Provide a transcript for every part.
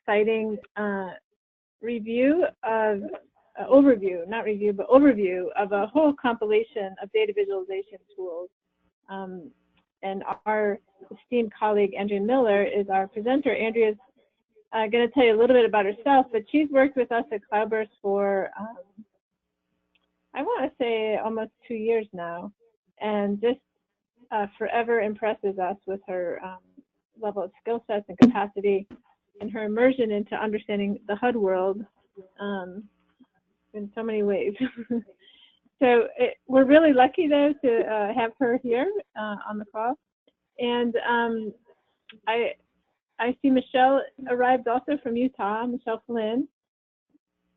exciting review of overview, not review, but overview of a whole compilation of data visualization tools. And our esteemed colleague, Andrea Miller, is our presenter. Andrea's going to tell you a little bit about herself, but she's worked with us at Cloudburst for, I want to say, almost 2 years now, and just forever impresses us with her level of skill sets and capacity and her immersion into understanding the HUD world in so many ways. So we're really lucky, though, to have her here on the call. And I see Michelle arrived also from Utah, Michelle Flynn.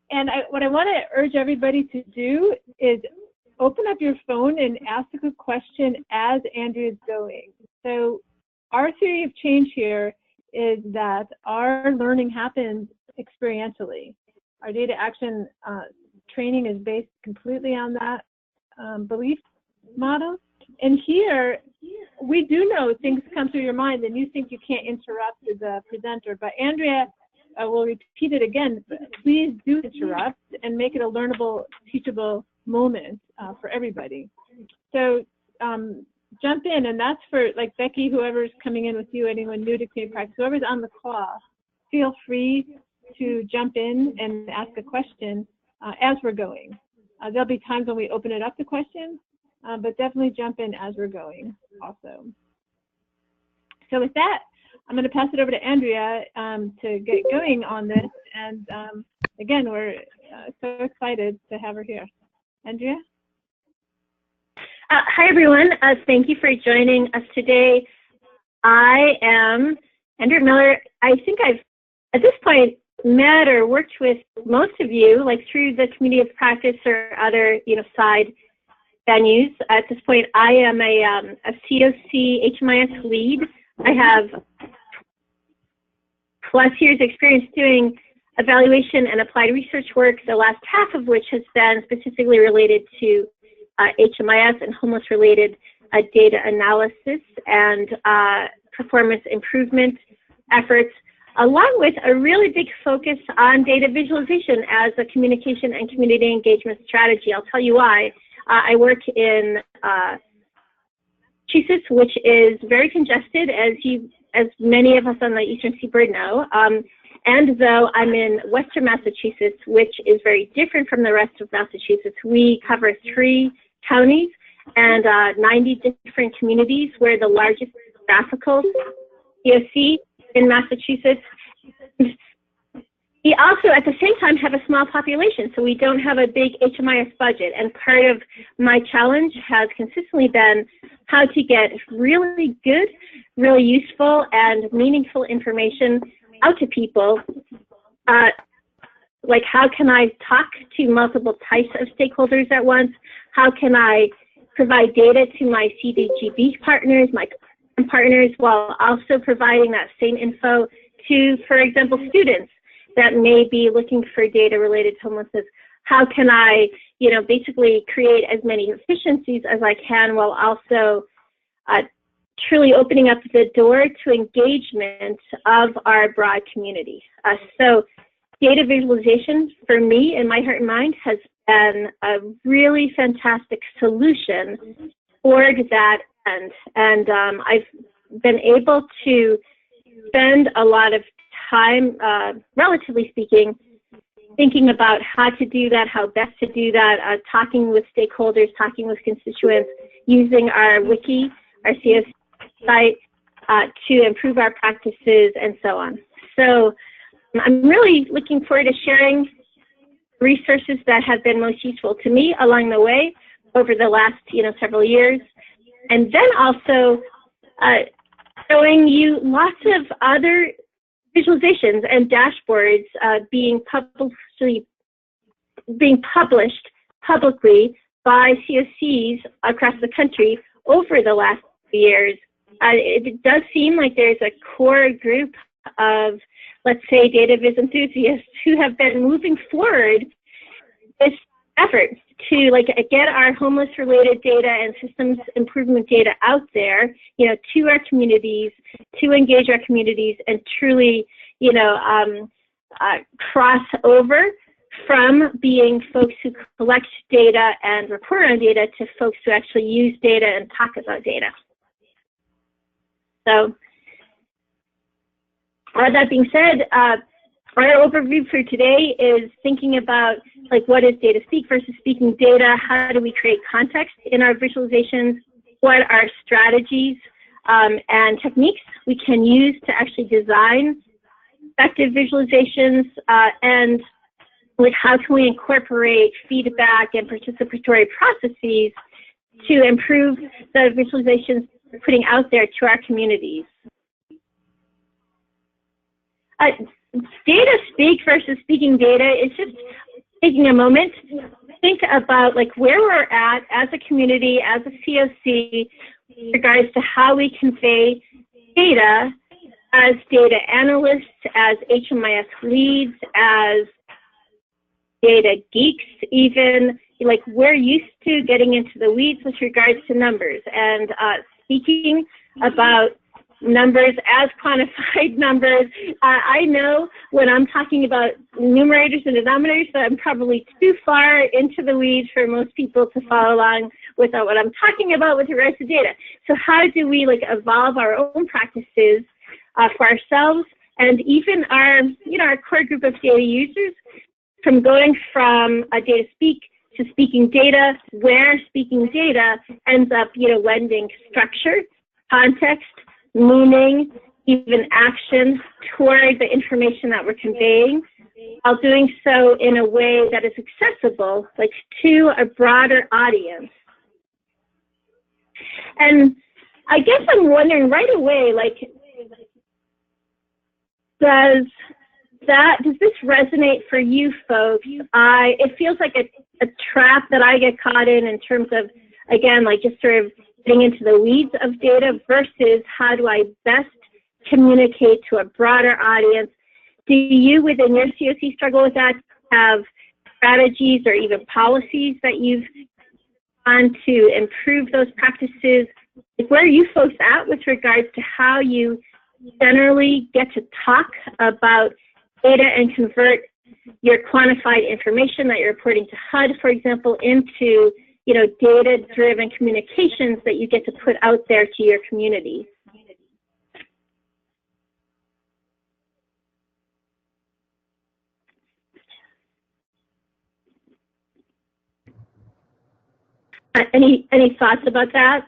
And what I want to urge everybody to do is open up your phone and ask a question as Andrea's going. So our theory of change here is that our learning happens experientially. Our data action training is based completely on that belief model. And here, we do know things come through your mind and you think you can't interrupt the presenter, but Andrea will repeat it again. Please do interrupt and make it a learnable, teachable moment for everybody. So jump in, and that's for like Becky, whoever's coming in with you, anyone new to community practice, whoever's on the call, feel free to jump in and ask a question as we're going. There'll be times when we open it up to questions, but definitely jump in as we're going also. So with that, I'm going to pass it over to Andrea to get going on this. And again, we're so excited to have her here. Andrea? Hi, everyone. Thank you for joining us today. I am Andrea Miller. I think I've, at this point, met or worked with most of you, like through the community of practice or other, side venues. At this point, I am a COC HMIS lead. I have plus years experience doing evaluation and applied research work, the last half of which has been specifically related to HMIS and homeless-related data analysis and performance improvement efforts, along with a really big focus on data visualization as a communication and community engagement strategy. I'll tell you why. I work in Massachusetts, which is very congested, as many of us on the Eastern Seaboard know. And though I'm in Western Massachusetts, which is very different from the rest of Massachusetts, we cover 3 counties and 90 different communities. We're the largest geographical COC in Massachusetts. We also, at the same time, have a small population, so we don't have a big HMIS budget. And part of my challenge has consistently been how to get really good, really useful, and meaningful information out to people. Like, how can I talk to multiple types of stakeholders at once? How can I provide data to my CDGB partners, my partners, while also providing that same info to, for example, students that may be looking for data related to homelessness? How can I, basically create as many efficiencies as I can while also truly opening up the door to engagement of our broad community? So data visualization, for me, in my heart and mind, has been a really fantastic solution for that end. And I've been able to spend a lot of time, relatively speaking, thinking about how to do that, how best to do that, talking with stakeholders, talking with constituents, using our wiki, our COC site, to improve our practices and so on. So I'm really looking forward to sharing resources that have been most useful to me along the way over the last several years, and then also showing you lots of other visualizations and dashboards being published publicly by COCs across the country over the last few years. It does seem like there's a core group of, let's say, data viz enthusiasts who have been moving forward this effort to get our homeless related data and systems improvement data out there, to our communities, to engage our communities and truly, cross over from being folks who collect data and report on data to folks who actually use data and talk about data. So, that being said, our overview for today is thinking about like what is data speak versus speaking data, how do we create context in our visualizations, what are strategies and techniques we can use to actually design effective visualizations, and like how can we incorporate feedback and participatory processes to improve the visualizations we're putting out there to our communities. Data speak versus speaking data is just taking a moment to think about like where we're at as a community, as a COC, with regards to how we convey data as data analysts, as HMIS leads, as data geeks even. Like we're used to getting into the weeds with regards to numbers and speaking about numbers as quantified numbers. I know when I'm talking about numerators and denominators that I'm probably too far into the weeds for most people to follow along with what I'm talking about with regards to data. So how do we like evolve our own practices for ourselves and even our, our core group of data users from going from a data speak to speaking data, where speaking data ends up, lending structure, context, meaning, even action toward the information that we're conveying, while doing so in a way that is accessible, like to a broader audience. And I guess I'm wondering right away, like, does this resonate for you folks? It feels like a trap that I get caught in terms of, again, like just sort of getting into the weeds of data versus how do I best communicate to a broader audience. Do you, within your COC, struggle with that? Have strategies or even policies that you've done to improve those practices? Like, where are you folks at with regards to how you generally get to talk about data and convert your quantified information that you're reporting to HUD, for example, into data-driven communications that you get to put out there to your community? Any thoughts about that?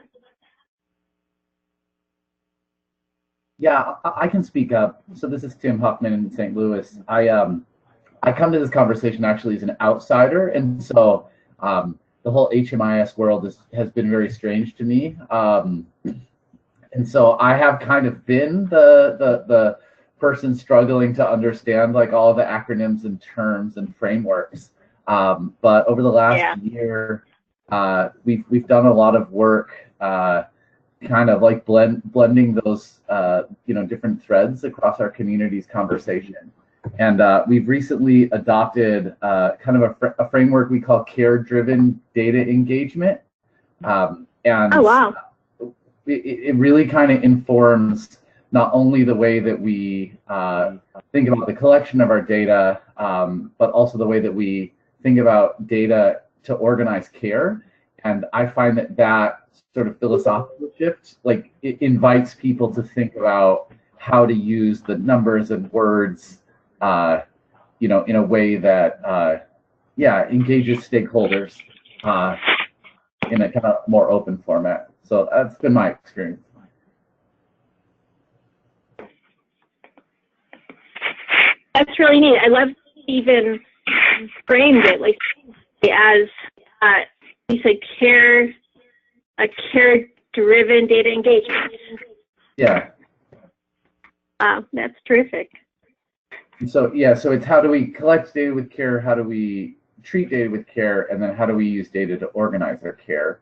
Yeah, I can speak up. So this is Tim Huffman in St. Louis. I come to this conversation actually as an outsider, and so the whole HMIS world has been very strange to me. And so I have kind of been the person struggling to understand like all the acronyms and terms and frameworks. But over the last year, we've done a lot of work kind of like blending those different threads across our community's conversation. And we've recently adopted kind of a framework we call care-driven data engagement. And oh, wow. It really kind of informs not only the way that we think about the collection of our data, but also the way that we think about data to organize care. And I find that sort of philosophical shift, like it invites people to think about how to use the numbers and words in a way that, engages stakeholders in a kind of more open format. So that's been my experience. That's really neat. I love even framed it like as you said, care-driven data engagement. Yeah. Wow, that's terrific. So so it's how do we collect data with care, how do we treat data with care, and then how do we use data to organize our care.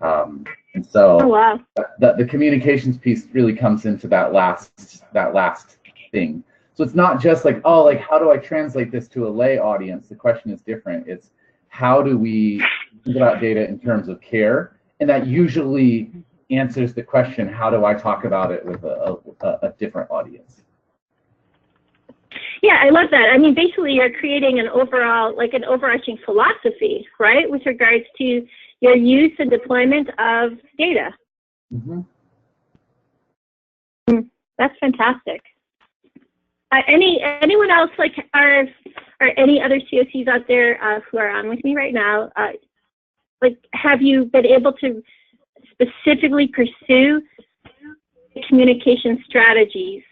And so oh, wow. the communications piece really comes into that last thing. So it's not just like, oh, like how do I translate this to a lay audience? The question is different. It's how do we think about data in terms of care? And that usually answers the question, how do I talk about it with a different audience? Yeah, I love that. I mean, basically, you're creating an overall, like an overarching philosophy, right, with regards to your use and deployment of data. Mm-hmm. That's fantastic. Anyone else, like, are any other COCs out there who are on with me right now? Like, have you been able to specifically pursue communication strategies?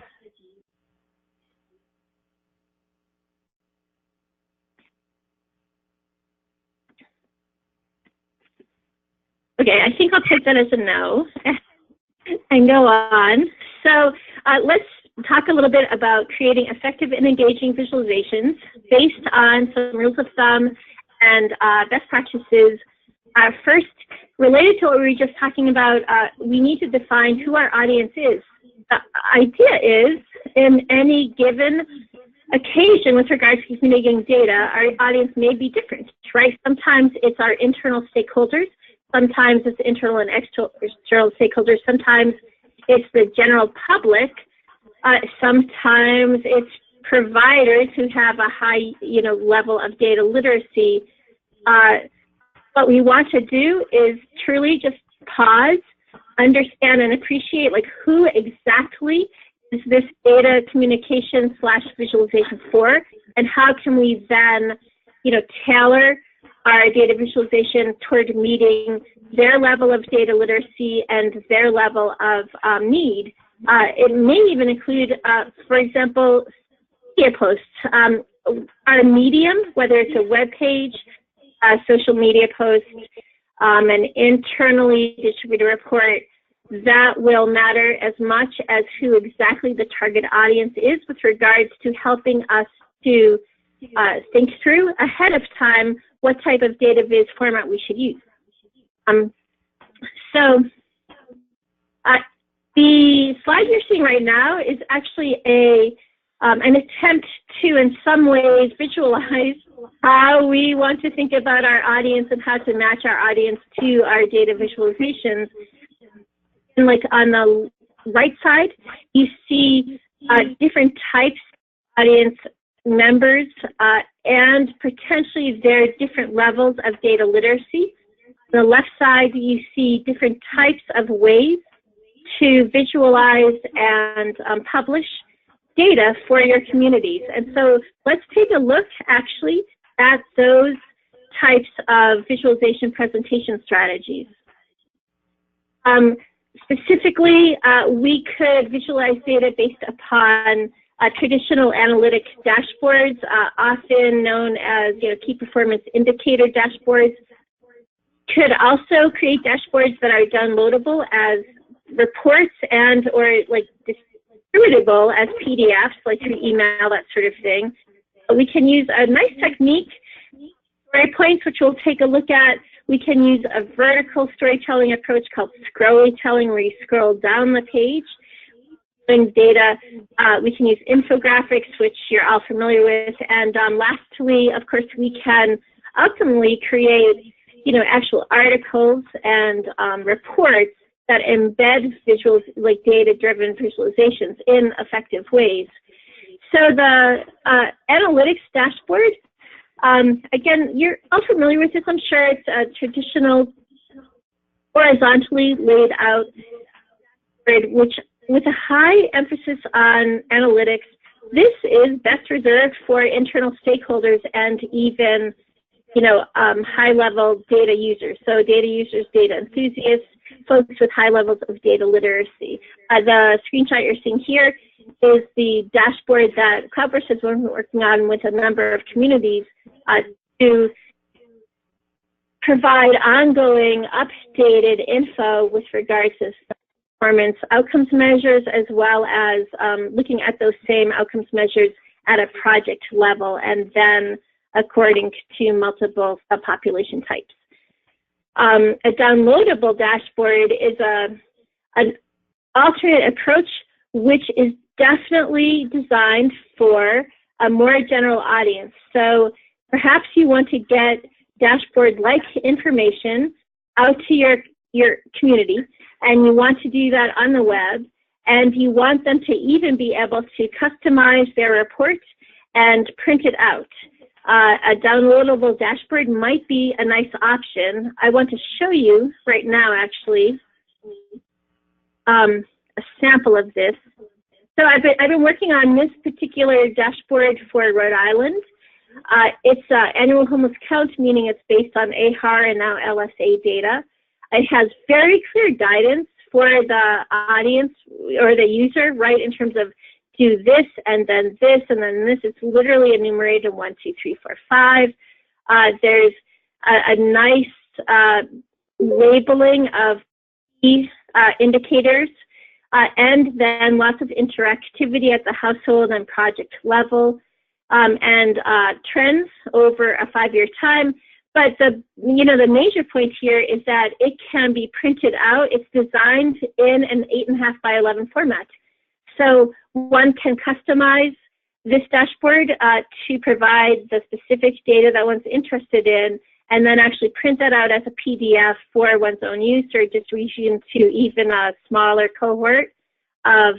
Okay, I think I'll take that as a no and go on. So let's talk a little bit about creating effective and engaging visualizations based on some rules of thumb and best practices. First, related to what we were just talking about, we need to define who our audience is. The idea is, in any given occasion with regards to communicating data, our audience may be different, right? Sometimes it's our internal stakeholders. Sometimes it's internal and external stakeholders. Sometimes it's the general public. Sometimes it's providers who have a high, level of data literacy. What we want to do is truly just pause, understand, and appreciate, like, who exactly is this data communication / visualization for, and how can we then, tailor our data visualization toward meeting their level of data literacy and their level of need. It may even include, for example, media posts on a medium, whether it's a web page, a social media post, an internally distributed report. That will matter as much as who exactly the target audience is with regards to helping us to think through ahead of time what type of data viz format we should use. The slide you're seeing right now is actually an attempt to, in some ways, visualize how we want to think about our audience and how to match our audience to our data visualizations. And like on the right side, you see different types of audience members and potentially their different levels of data literacy. On the left side, you see different types of ways to visualize and publish data for your communities. And so let's take a look actually at those types of visualization presentation strategies. Specifically, we could visualize data based upon traditional analytic dashboards, often known as key performance indicator dashboards. Could also create dashboards that are downloadable as reports and or like distributable as PDFs, like through email, that sort of thing. We can use a nice technique, story points, which we'll take a look at. We can use a vertical storytelling approach called scrollytelling, where you scroll down the page. Data, we can use infographics, which you're all familiar with. And lastly, of course, we can ultimately create, actual articles and reports that embed visuals, like data-driven visualizations in effective ways. So the analytics dashboard, again, you're all familiar with this, I'm sure. It's a traditional horizontally laid out grid, which with a high emphasis on analytics. This is best reserved for internal stakeholders and even, high-level data users. So data users, data enthusiasts, folks with high levels of data literacy. The screenshot you're seeing here is the dashboard that CloudBurst has been working on with a number of communities to provide ongoing, updated info with regards to performance outcomes measures, as well as looking at those same outcomes measures at a project level, and then according to multiple subpopulation types. A downloadable dashboard is an alternate approach, which is definitely designed for a more general audience. So perhaps you want to get dashboard-like information out to your community, and you want to do that on the web, and you want them to even be able to customize their reports and print it out. A downloadable dashboard might be a nice option. I want to show you right now, actually, a sample of this. So I've been working on this particular dashboard for Rhode Island. It's annual homeless count, meaning it's based on AHAR and now LSA data. It has very clear guidance for the audience or the user, right, in terms of do this and then this and then this. It's literally enumerated 1, 2, 3, 4, 5. There's a nice labeling of key indicators, and then lots of interactivity at the household and project level, and trends over a 5-year time. But the major point here is that it can be printed out. It's designed in an 8.5 by 11 format. So one can customize this dashboard to provide the specific data that one's interested in, and then actually print that out as a PDF for one's own use or distribution to even a smaller cohort of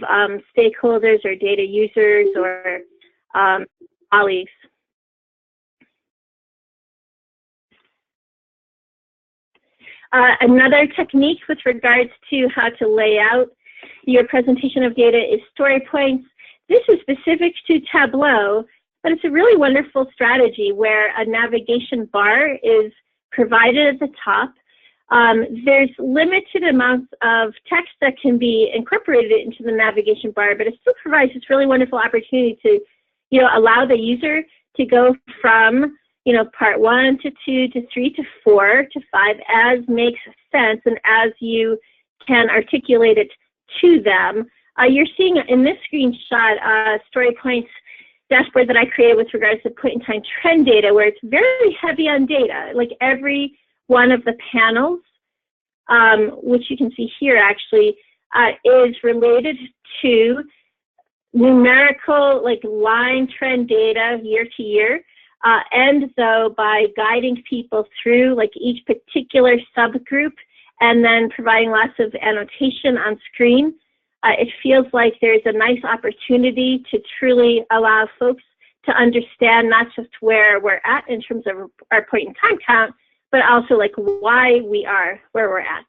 stakeholders or data users or colleagues. Another technique with regards to how to lay out your presentation of data is story points. This is specific to Tableau, but it's a really wonderful strategy where a navigation bar is provided at the top. There's limited amounts of text that can be incorporated into the navigation bar, but it still provides this really wonderful opportunity to, allow the user to go from, part 1 to 2 to 3 to 4 to 5 as makes sense and as you can articulate it to them. You're seeing in this screenshot story points dashboard that I created with regards to point-in-time trend data, where it's very heavy on data. Like every one of the panels, which you can see here actually, is related to numerical, like line trend data year to year. And so by guiding people through like each particular subgroup and then providing lots of annotation on screen, it feels like there's a nice opportunity to truly allow folks to understand not just where we're at in terms of our point in time count, but also like why we are where we're at.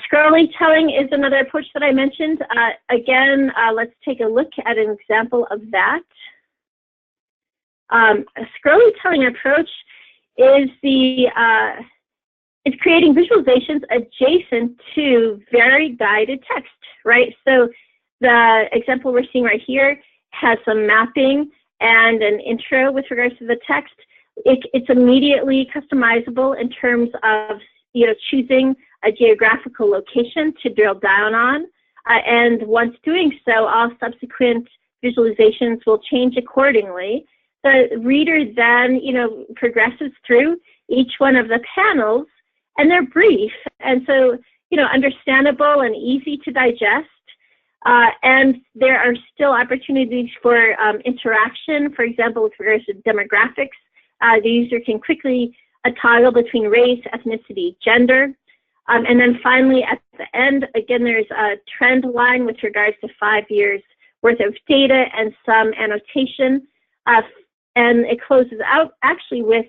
Storytelling is another approach that I mentioned. Again, let's take a look at an example of that. A storytelling approach is it's creating visualizations adjacent to very guided text, right? So the example we're seeing right here has some mapping and an intro with regards to the text. It's immediately customizable in terms of choosing a geographical location to drill down on, and once doing so, all subsequent visualizations will change accordingly. The reader then, progresses through each one of the panels, and they're brief, and so, understandable and easy to digest. And there are still opportunities for interaction, for example, with regards to demographics. The user can quickly toggle between race, ethnicity, gender. And then finally, at the end, again, there's a trend line with regards to 5 years worth of data and some annotation. And it closes out actually with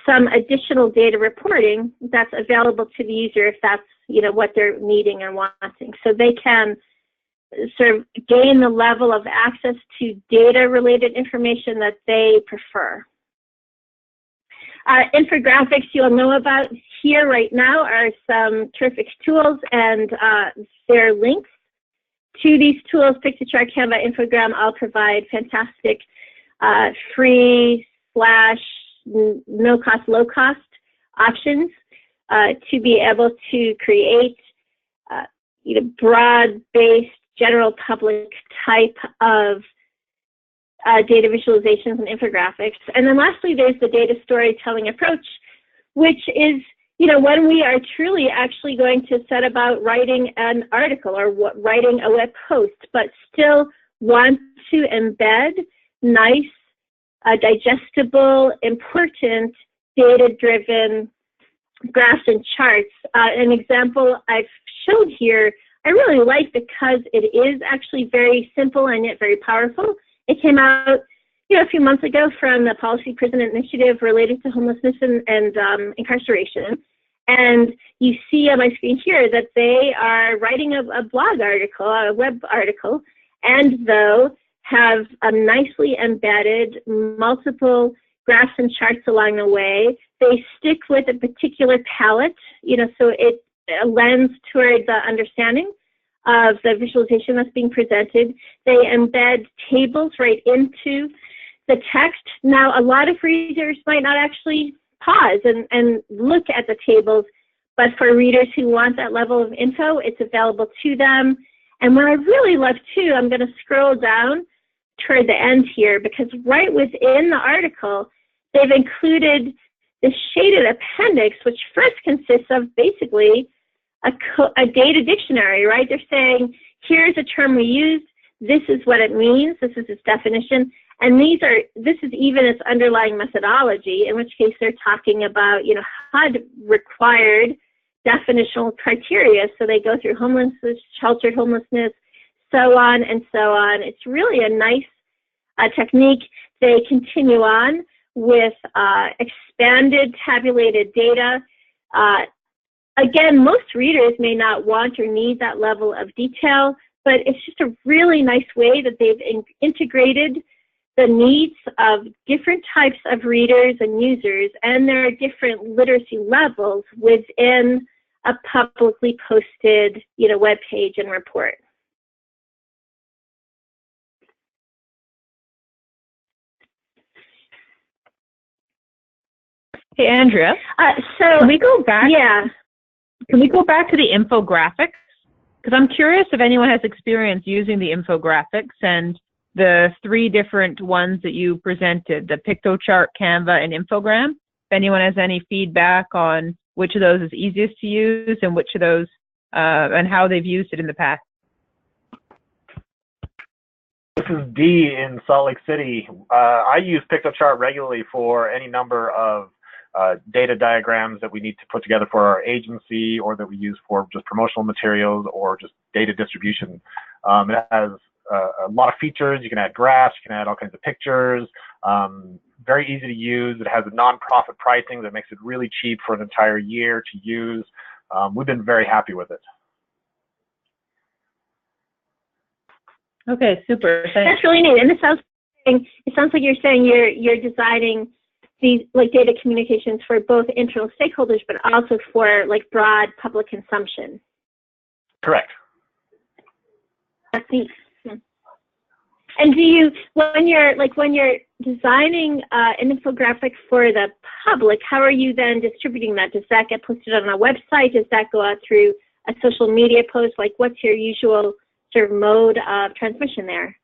some additional data reporting that's available to the user if that's what they're needing and wanting. So they can sort of gain the level of access to data-related information that they prefer. Infographics you'll know about here right now are some terrific tools, and their links to these tools, Pictochart, Canva, Infogram, all provide fantastic free / no-cost, low-cost options to be able to create broad-based, general public type of data visualizations and infographics. And then lastly, there's the data storytelling approach, which is, when we are truly actually going to set about writing an article or writing a web post, but still want to embed nice, digestible, important, data-driven graphs and charts. An example I've showed here I really like because it is actually very simple and yet very powerful. It came out, a few months ago from the Policy Prison Initiative related to homelessness and incarceration. And you see on my screen here that they are writing a blog article, a web article, and though have nicely embedded multiple graphs and charts along the way. They stick with a particular palette, so it lends toward the understanding of the visualization that's being presented. They embed tables right into the text. Now, a lot of readers might not actually pause and look at the tables, but for readers who want that level of info, it's available to them. And what I really love too, I'm going to scroll down toward the end here, because right within the article, they've included the shaded appendix, which first consists of basically a data dictionary, right? They're saying, here's a term we used, this is what it means, this is its definition, and this is even its underlying methodology, in which case they're talking about, HUD required definitional criteria, so they go through homelessness, sheltered homelessness, so on and so on. It's really a nice technique. They continue on with expanded tabulated data. Again, most readers may not want or need that level of detail, but it's just a really nice way that they've integrated the needs of different types of readers and users and their different literacy levels within a publicly posted, web page and report. Hey, Andrea. So can we go back? Yeah. Can we go back to the infographics? Because I'm curious if anyone has experience using the infographics and the 3 different ones that you presented, the PictoChart, Canva, and Infogram. If anyone has any feedback on which of those is easiest to use and which of those and how they've used it in the past. This is D in Salt Lake City. I use PictoChart regularly for any number of data diagrams that we need to put together for our agency, or that we use for just promotional materials or just data distribution. It has a lot of features. You can add graphs, you can add all kinds of pictures. Very easy to use. It has a non-profit pricing that makes it really cheap for an entire year to use. We've been very happy with it. Okay, super. Thanks. That's really neat. And it sounds like you're saying you're designing these data communications for both internal stakeholders, but also for broad public consumption. Correct. That's neat. And do you, when you're designing an infographic for the public, how are you then distributing that? Does that get posted on a website? Does that go out through a social media post? What's your usual sort of mode of transmission there?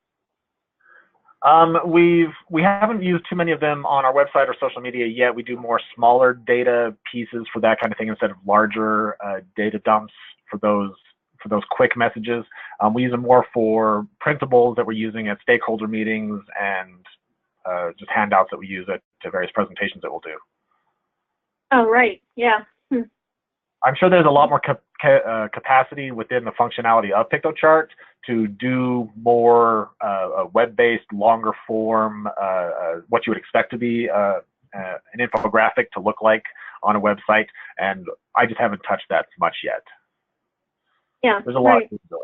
We haven't used too many of them on our website or social media yet. We do more smaller data pieces for that kind of thing instead of larger data dumps for those quick messages. We use them more for printables that we're using at stakeholder meetings and just handouts that we use to various presentations that we'll do. Oh, right. Yeah. I'm sure there's a lot more capacity within the functionality of PictoChart to do more web-based, longer form, what you would expect to be an infographic to look like on a website, and I just haven't touched that much yet. Yeah, there's a lot to do.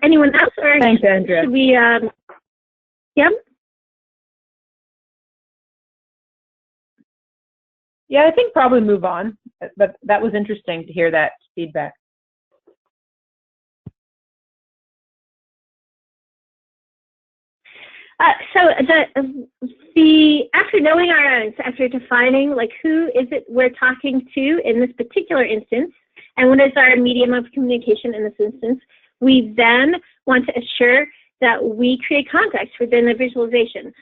Anyone else? Or thanks, Andrea. Should we, yep. Yeah, I think probably move on, but that was interesting to hear that feedback. So after knowing our own, after defining who is it we're talking to in this particular instance, and what is our medium of communication in this instance, we then want to assure that we create context within the visualization.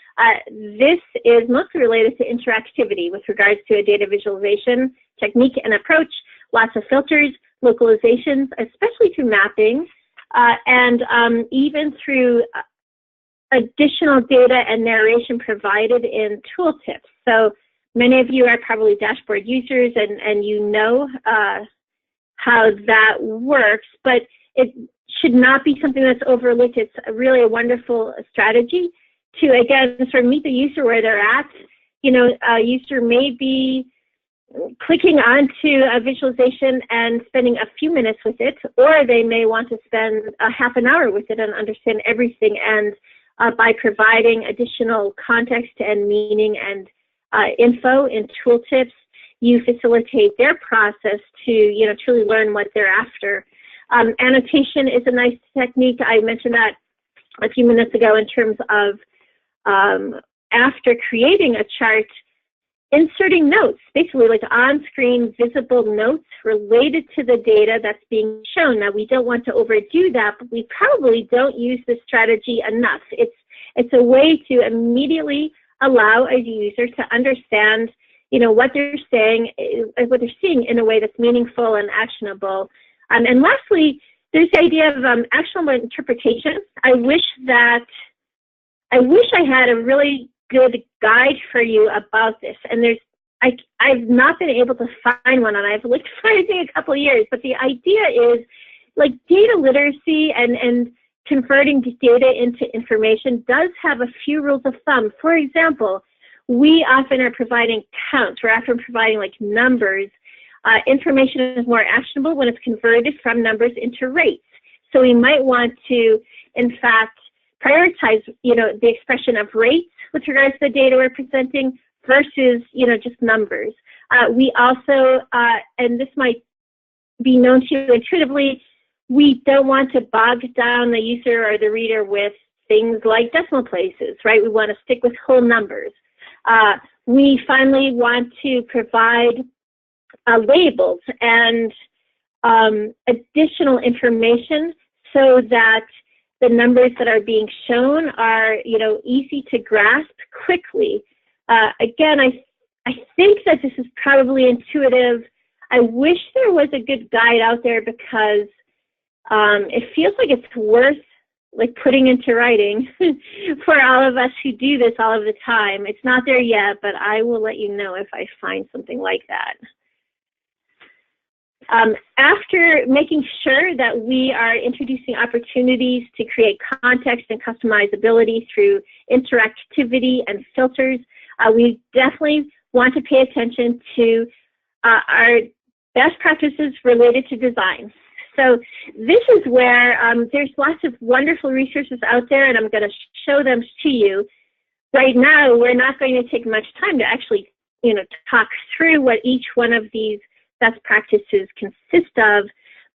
This is mostly related to interactivity with regards to a data visualization technique and approach, lots of filters, localizations, especially through mapping, and even through additional data and narration provided in tooltips. So many of you are probably dashboard users, and you know how that works, but it should not be something that's overlooked. It's really a wonderful strategy to, again, sort of meet the user where they're at. You know, a user may be clicking onto a visualization and spending a few minutes with it, or they may want to spend a half an hour with it and understand everything. And by providing additional context and meaning and info in tooltips, you facilitate their process to, you know, truly learn what they're after. Annotation is a nice technique. I mentioned that a few minutes ago in terms of after creating a chart, inserting notes, basically like on-screen visible notes related to the data that's being shown. Now, we don't want to overdo that, but we probably don't use this strategy enough. It's a way to immediately allow a user to understand, you know, what they're saying, what they're seeing in a way that's meaningful and actionable. And lastly, there's the idea of actionable interpretation. I wish I had a really good guide for you about this, and I've not been able to find one, and I've looked for I think a couple of years, but the idea is like data literacy and converting data into information does have a few rules of thumb. For example, we often are providing counts. We're often providing like numbers. Information is more actionable when it's converted from numbers into rates. So we might want to, in fact, prioritize, you know, the expression of rates with regards to the data we're presenting versus, you know, just numbers. We also, and this might be known to you intuitively, we don't want to bog down the user or the reader with things like decimal places, right? We want to stick with whole numbers. We finally want to provide labels and additional information so that the numbers that are being shown are, you know, easy to grasp quickly. Again, I think that this is probably intuitive. I wish there was a good guide out there because it feels like it's worth like putting into writing for all of us who do this all of the time. It's not there yet, but I will let you know if I find something like that. After making sure that we are introducing opportunities to create context and customizability through interactivity and filters, we definitely want to pay attention to our best practices related to design. So this is where there's lots of wonderful resources out there, and I'm going to show them to you. Right now, we're not going to take much time to actually, you know, talk through what each one of these best practices consist of,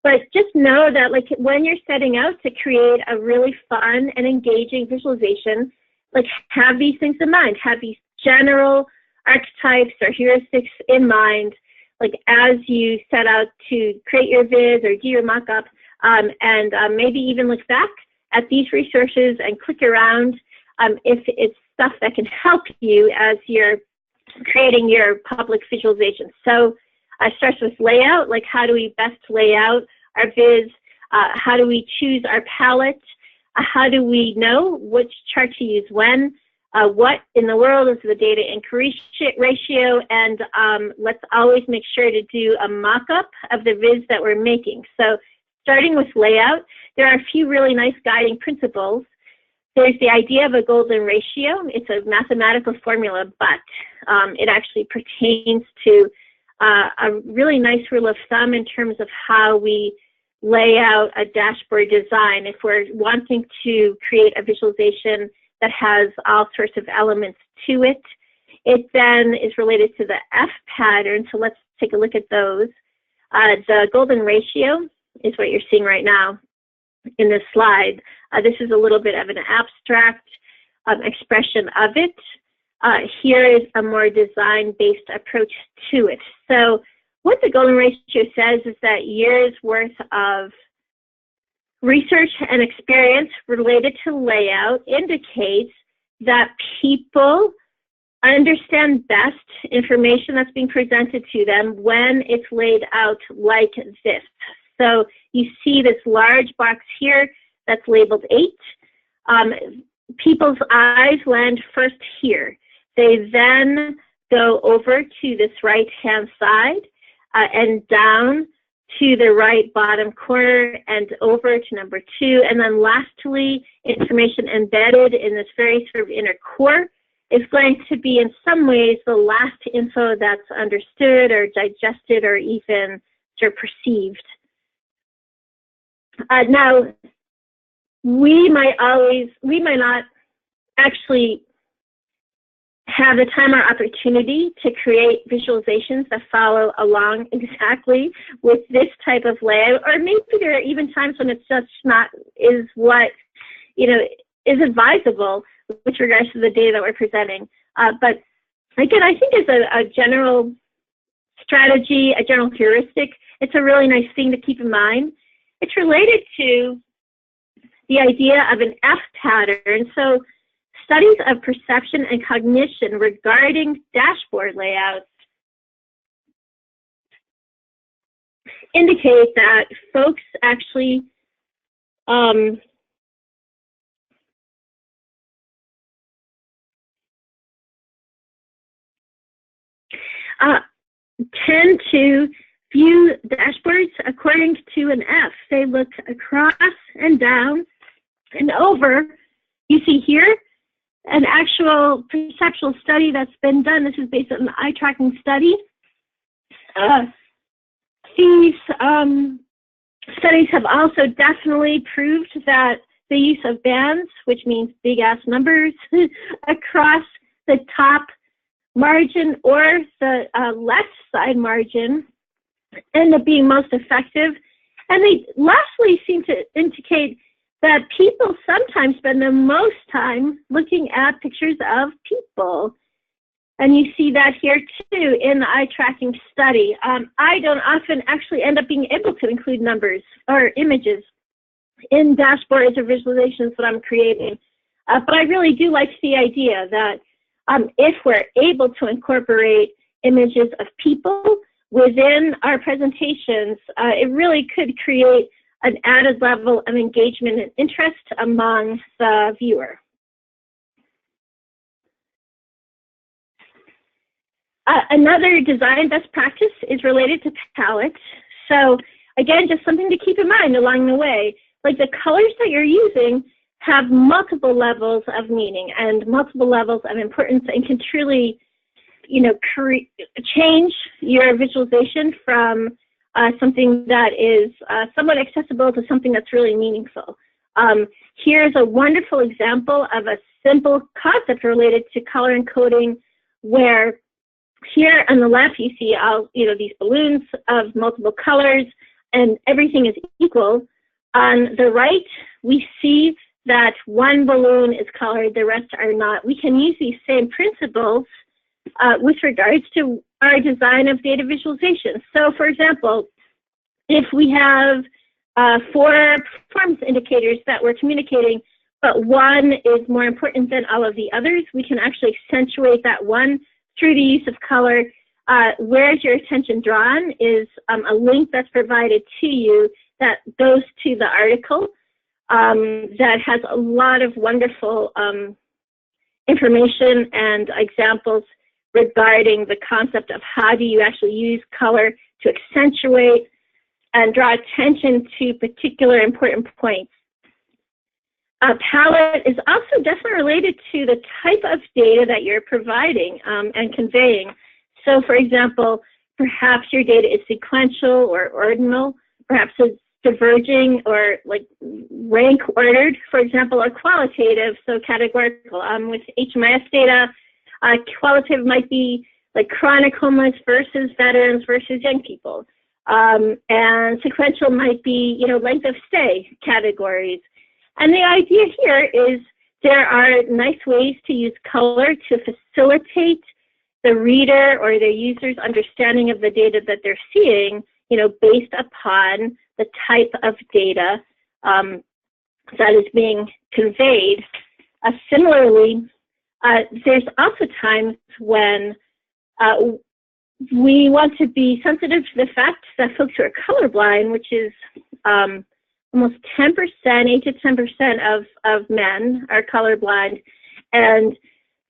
but just know that like when you're setting out to create a really fun and engaging visualization, like have these things in mind, have these general archetypes or heuristics in mind, like as you set out to create your viz or do your mock-up, and maybe even look back at these resources and click around if it's stuff that can help you as you're creating your public visualization. So it starts with layout, like how do we best lay out our viz? How do we choose our palette? How do we know which chart to use when? What in the world is the data increase ratio? And let's always make sure to do a mock-up of the viz that we're making. So starting with layout, there are a few really nice guiding principles. There's the idea of a golden ratio. It's a mathematical formula, but it actually pertains to a really nice rule of thumb in terms of how we lay out a dashboard design. If we're wanting to create a visualization that has all sorts of elements to it, it then is related to the F pattern. So let's take a look at those. The golden ratio is what you're seeing right now in this slide. This is a little bit of an abstract expression of it. Here is a more design-based approach to it. So what the golden ratio says is that years worth of research and experience related to layout indicates that people understand best information that's being presented to them when it's laid out like this. So you see this large box here that's labeled 8. people's eyes land first here. They then go over to this right-hand side and down to the right bottom corner and over to number 2. And then lastly, information embedded in this very sort of inner core is going to be in some ways the last info that's understood or digested or even sort of perceived. Now, we might not actually have the time or opportunity to create visualizations that follow along exactly with this type of layout, or maybe there are even times when it's just not is what is advisable with regards to the data that we're presenting. But again, I think as a general strategy, a general heuristic, it's a really nice thing to keep in mind. It's related to the idea of an F pattern. So studies of perception and cognition regarding dashboard layouts indicate that folks actually tend to view dashboards according to an F. They look across and down and over. You see here an actual perceptual study that's been done. This is based on an eye tracking study. These studies have also definitely proved that the use of bands, which means big ass numbers, across the top margin or the left side margin end up being most effective. And they lastly seem to indicate that people sometimes spend the most time looking at pictures of people. And you see that here too in the eye tracking study. I don't often actually end up being able to include numbers or images in dashboards or visualizations that I'm creating. But I really do like the idea that if we're able to incorporate images of people within our presentations, it really could create an added level of engagement and interest among the viewer. Another design best practice is related to palette. So again, just something to keep in mind along the way. Like the colors that you're using have multiple levels of meaning and multiple levels of importance and can truly, change your visualization from something that is somewhat accessible to something that's really meaningful. Here's a wonderful example of a simple concept related to color encoding, where here on the left you see these balloons of multiple colors and everything is equal. On the right we see that one balloon is colored, the rest are not. We can use these same principles with regards to our design of data visualization. So for example, if we have 4 performance indicators that we're communicating, but one is more important than all of the others, we can actually accentuate that one through the use of color. Where's your attention drawn is a link that's provided to you that goes to the article that has a lot of wonderful information and examples regarding the concept of how do you actually use color to accentuate and draw attention to particular important points. Palette is also definitely related to the type of data that you're providing and conveying. So for example, perhaps your data is sequential or ordinal, perhaps it's diverging or like rank ordered, for example, or qualitative, so categorical. With HMIS data, qualitative might be like chronic homeless versus veterans versus young people. And sequential might be, length of stay categories. And the idea here is there are nice ways to use color to facilitate the reader or the user's understanding of the data that they're seeing, based upon the type of data that is being conveyed. Similarly, there's also times when we want to be sensitive to the fact that folks who are colorblind, which is almost 10%, 8 to 10% of men are colorblind, and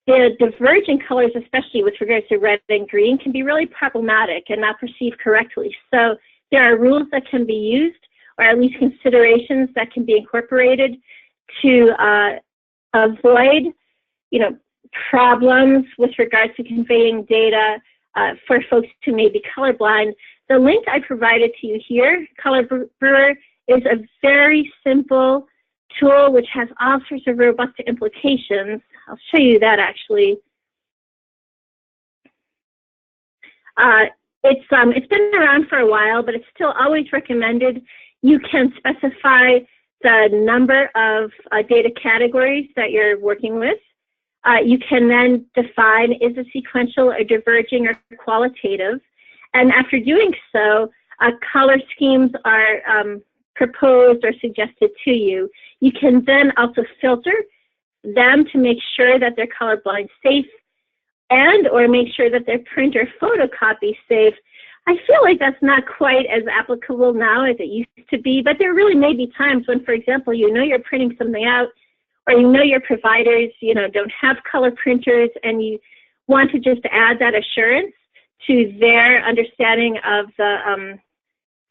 the diverging colors, especially with regards to red and green, can be really problematic and not perceived correctly. So there are rules that can be used, or at least considerations that can be incorporated to avoid, problems with regards to conveying data for folks who may be colorblind. The link I provided to you here, Color Brewer, is a very simple tool which has all sorts of robust implications. I'll show you that actually. It's been around for a while, but it's still always recommended. You can specify the number of data categories that you're working with. You can then define, is it sequential or diverging or qualitative? And after doing so, color schemes are proposed or suggested to you. You can then also filter them to make sure that they're colorblind safe and or make sure that they're print or photocopy safe. I feel like that's not quite as applicable now as it used to be, but there really may be times when, for example, you're printing something out, or your providers, don't have color printers, and you want to just add that assurance to their understanding of the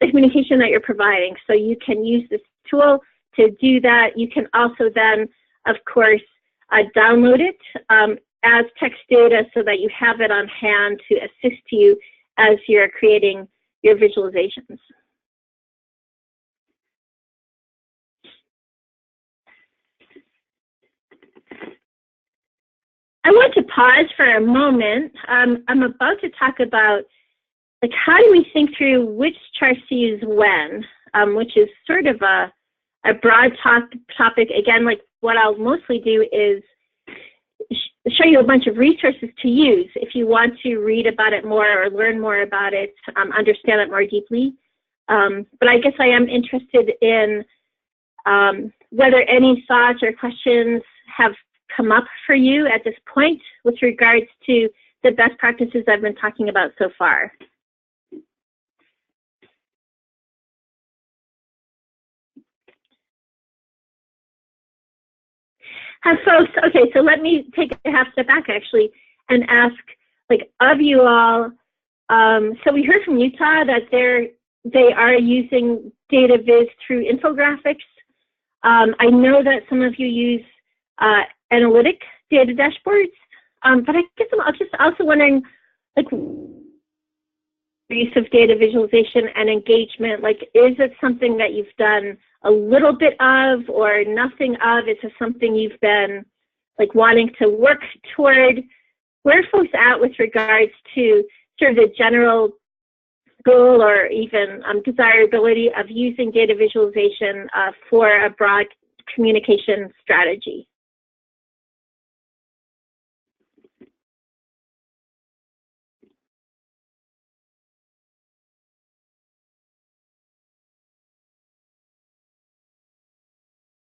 communication that you're providing. So you can use this tool to do that. You can also then, of course, download it as text data so that you have it on hand to assist you as you're creating your visualizations. I want to pause for a moment. I'm about to talk about how do we think through which charts to use when, which is sort of a broad topic. Again, what I'll mostly do is show you a bunch of resources to use if you want to read about it more or learn more about it, understand it more deeply. But I guess I am interested in whether any thoughts or questions have come up for you at this point with regards to the best practices I've been talking about so far. Folks, okay, so let me take a half step back actually and ask, of you all, so we heard from Utah that they are using data viz through infographics. I know that some of you use analytic data dashboards, but I guess I'm just also wondering, use of data visualization and engagement, is it something that you've done a little bit of or nothing of? Is it something you've been wanting to work toward? Where are folks at with regards to sort of the general goal or even desirability of using data visualization for a broad communication strategy?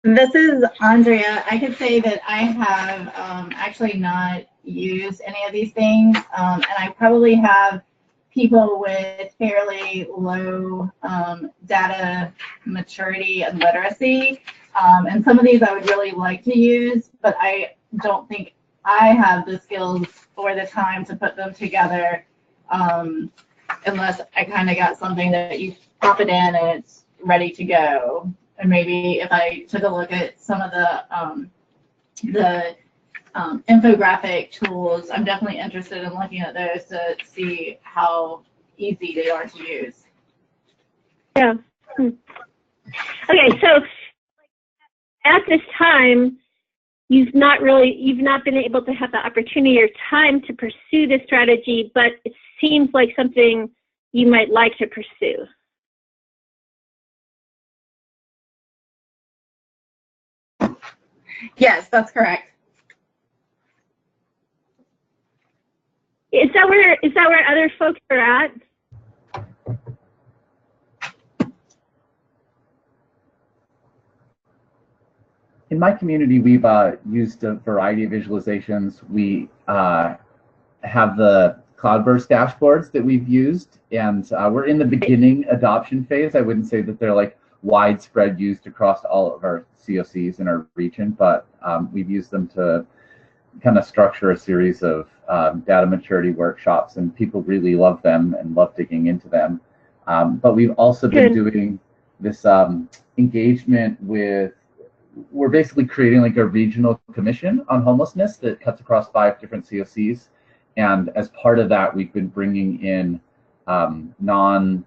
This is Andrea. I could say that I have actually not used any of these things, and I probably have people with fairly low data maturity and literacy, and some of these I would really like to use, but I don't think I have the skills or the time to put them together unless I kind of got something that you pop it in and it's ready to go. And maybe if I took a look at some of the infographic tools, I'm definitely interested in looking at those to see how easy they are to use. Yeah. Okay, so at this time, you've not been able to have the opportunity or time to pursue this strategy, but it seems like something you might like to pursue. Yes, that's correct. Is that where other folks are at? In my community, we've used a variety of visualizations. We have the Cloudburst dashboards that we've used, and we're in the beginning adoption phase. I wouldn't say that they're widespread used across all of our COCs in our region, but we've used them to kind of structure a series of data maturity workshops, and people really love them and love digging into them. But we've also been doing this engagement with, we're basically creating like a regional commission on homelessness that cuts across 5 different COCs. And as part of that, we've been bringing in non-human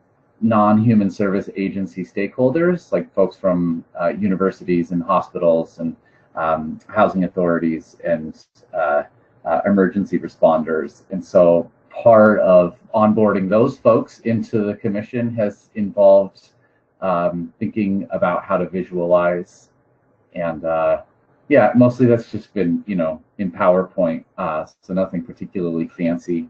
service agency stakeholders, like folks from universities and hospitals and housing authorities and emergency responders. And so part of onboarding those folks into the commission has involved thinking about how to visualize. And yeah, mostly that's just been, you know, in PowerPoint, so nothing particularly fancy.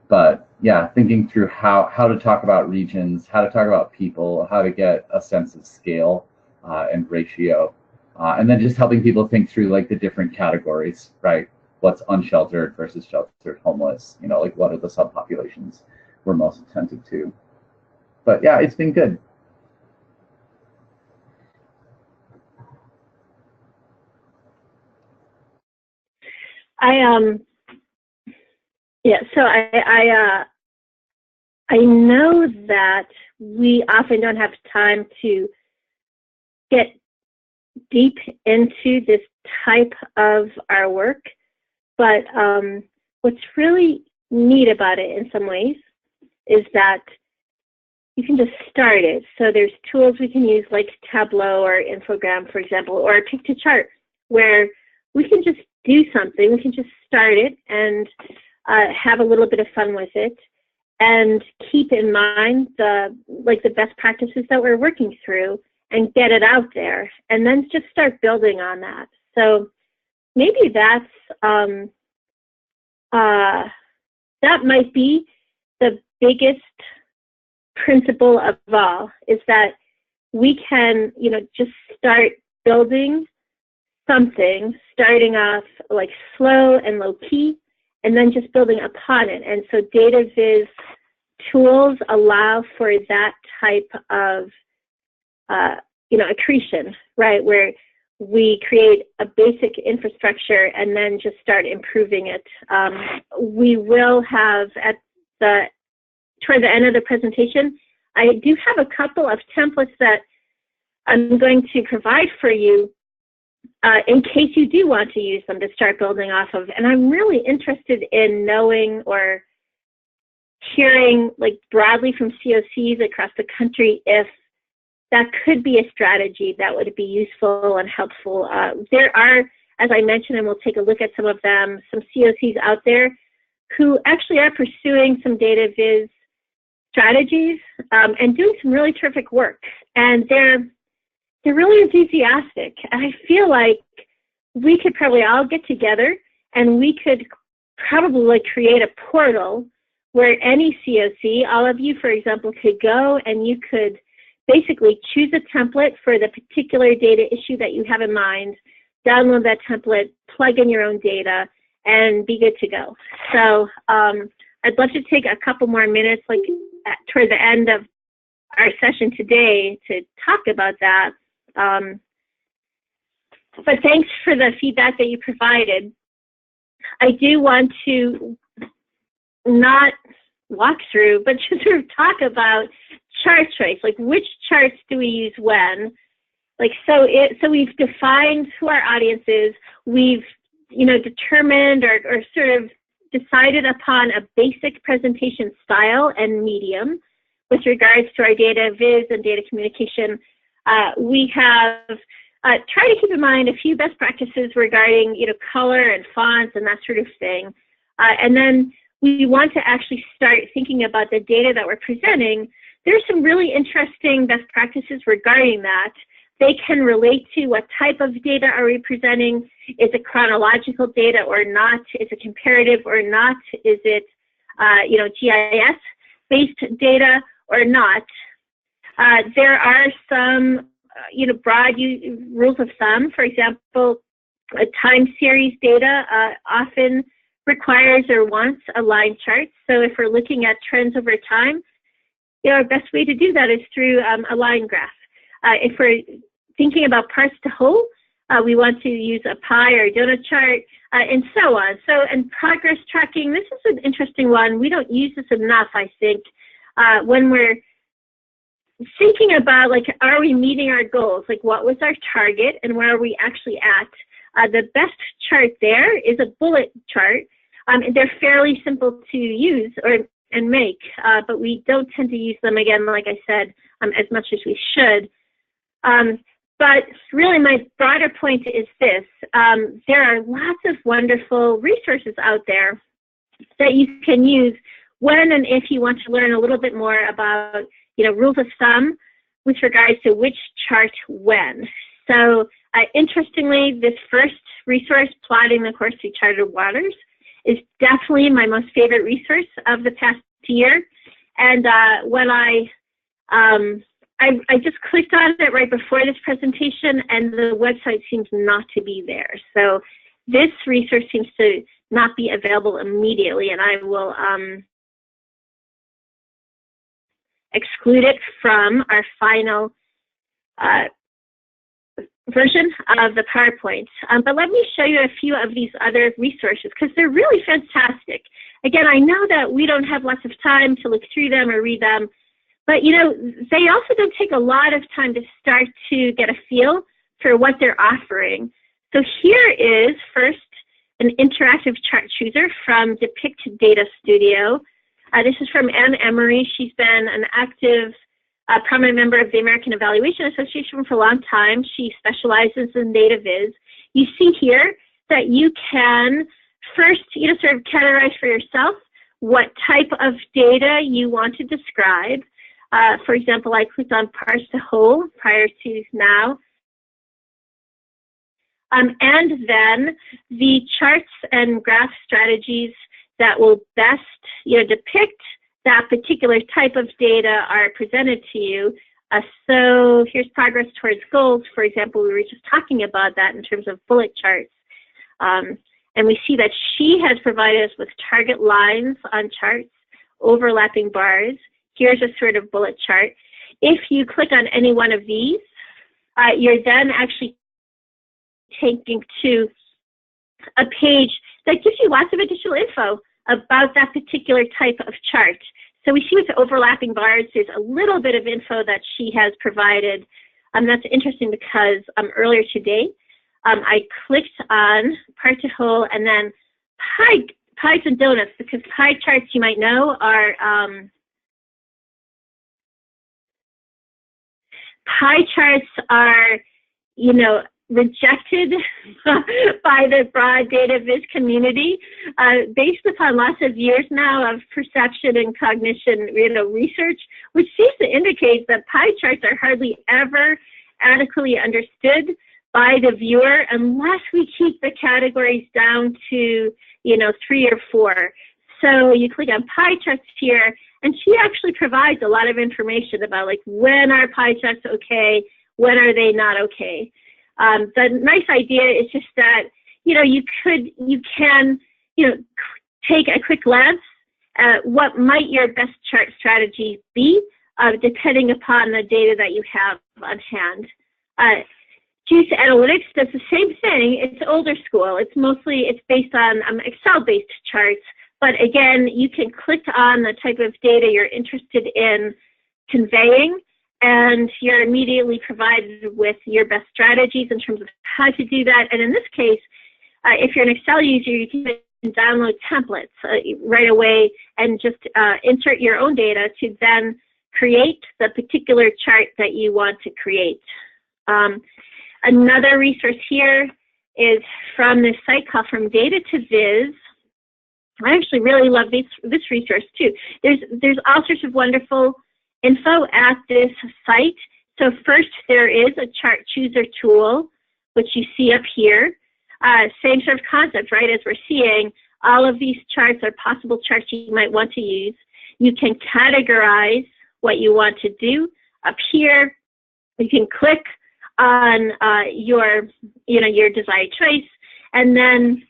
But yeah, thinking through how to talk about regions, how to talk about people, how to get a sense of scale and ratio. And then just helping people think through like the different categories, right? What's unsheltered versus sheltered homeless, you know, like what are the subpopulations we're most attentive to. But yeah, it's been good. Yeah, so I know that we often don't have time to get deep into this type of our work, but what's really neat about it in some ways is that you can just start it. So there's tools we can use like Tableau or Infogram, for example, or Pick-to-Chart, where we can just do something. We can just start it and have a little bit of fun with it, and keep in mind the best practices that we're working through and get it out there, and then just start building on that. So maybe that's that might be the biggest principle of all, is that we can, you know, just start building something, starting off like slow and low key, and then just building upon it. And so data viz tools allow for that type of you know, accretion, right, where we create a basic infrastructure and then just start improving it. We will have toward the end of the presentation, I do have a couple of templates that I'm going to provide for you in case you do want to use them to start building off of. And I'm really interested in knowing or hearing like broadly from COCs across the country if that could be a strategy that would be useful and helpful. There are, as I mentioned, and we'll take a look at some of them, some COCs out there who actually are pursuing some data viz strategies and doing some really terrific work. And they're really enthusiastic. And I feel like we could probably all get together and we could probably like create a portal where any COC, all of you, for example, could go and you could basically choose a template for the particular data issue that you have in mind, download that template, plug in your own data, and be good to go. So I'd love to take a couple more minutes, like toward the end of our session today, to talk about that. But thanks for the feedback that you provided. I do want to not walk through, but just sort of talk about chart choice, like which charts do we use when? Like, so we've defined who our audience is. We've, you know, determined or sort of decided upon a basic presentation style and medium with regards to our data viz and data communication. We have tried to keep in mind a few best practices regarding, you know, color and fonts and that sort of thing. And then we want to actually start thinking about the data that we're presenting. There's some really interesting best practices regarding that. They can relate to what type of data are we presenting. Is it chronological data or not? Is it comparative or not? Is it, you know, GIS-based data or not? There are some, you know, broad rules of thumb. For example, a time series data often requires or wants a line chart. So if we're looking at trends over time, our best way to do that is through a line graph. If we're thinking about parts to whole, we want to use a pie or a donut chart, and so on. So, and progress tracking, this is an interesting one. We don't use this enough, I think, when we're thinking about, like, are we meeting our goals? Like, what was our target and where are we actually at? The best chart there is a bullet chart. They're fairly simple to use and make, but we don't tend to use them, again, like I said, as much as we should. But really my broader point is this. There are lots of wonderful resources out there that you can use when and if you want to learn a little bit more about, rules of thumb with regards to which chart when. So interestingly, this first resource, Plotting the Course Through Charted Waters, is definitely my most favorite resource of the past year. And when I just clicked on it right before this presentation, and the website seems not to be there. So this resource seems to not be available immediately, and I will exclude it from our final version of the PowerPoint. But let me show you a few of these other resources because they're really fantastic. Again, I know that we don't have lots of time to look through them or read them, but they also don't take a lot of time to start to get a feel for what they're offering. So here is first an interactive chart chooser from Depict Data Studio. This is from Anne Emery. She's been an active prominent member of the American Evaluation Association for a long time. She specializes in data viz. You see here that you can first, sort of categorize for yourself what type of data you want to describe. For example, I clicked on parse to whole prior to now. And then the charts and graph strategies that will best depict that particular type of data are presented to you. So here's progress towards goals. For example, we were just talking about that in terms of bullet charts. And we see that she has provided us with target lines on charts, overlapping bars. Here's a sort of bullet chart. If you click on any one of these, you're then actually taken to a page that gives you lots of additional info about that particular type of chart. So we see with the overlapping bars, there's a little bit of info that she has provided. That's interesting because earlier today, I clicked on part to whole and then pies and donuts, because pie charts, you might know, are pie charts are, rejected by the broad data viz community based upon lots of years now of perception and cognition, research, which seems to indicate that pie charts are hardly ever adequately understood by the viewer unless we keep the categories down to, 3 or 4. So you click on pie charts here, and she actually provides a lot of information about, like, when are pie charts okay, when are they not okay. The nice idea is just that, you can take a quick glance at what might your best chart strategy be, depending upon the data that you have on hand. Juice Analytics does the same thing. It's older school. It's based on Excel-based charts. But again, you can click on the type of data you're interested in conveying, and you're immediately provided with your best strategies in terms of how to do that. And in this case, if you're an Excel user, you can download templates right away and just insert your own data to then create the particular chart that you want to create. Another resource here is from this site called From Data to Viz. I actually really love this resource too. There's all sorts of wonderful info at this site. So first, there is a chart chooser tool, which you see up here. Same sort of concept, right? As we're seeing, all of these charts are possible charts you might want to use. You can categorize what you want to do. Up here, you can click on your desired choice, and then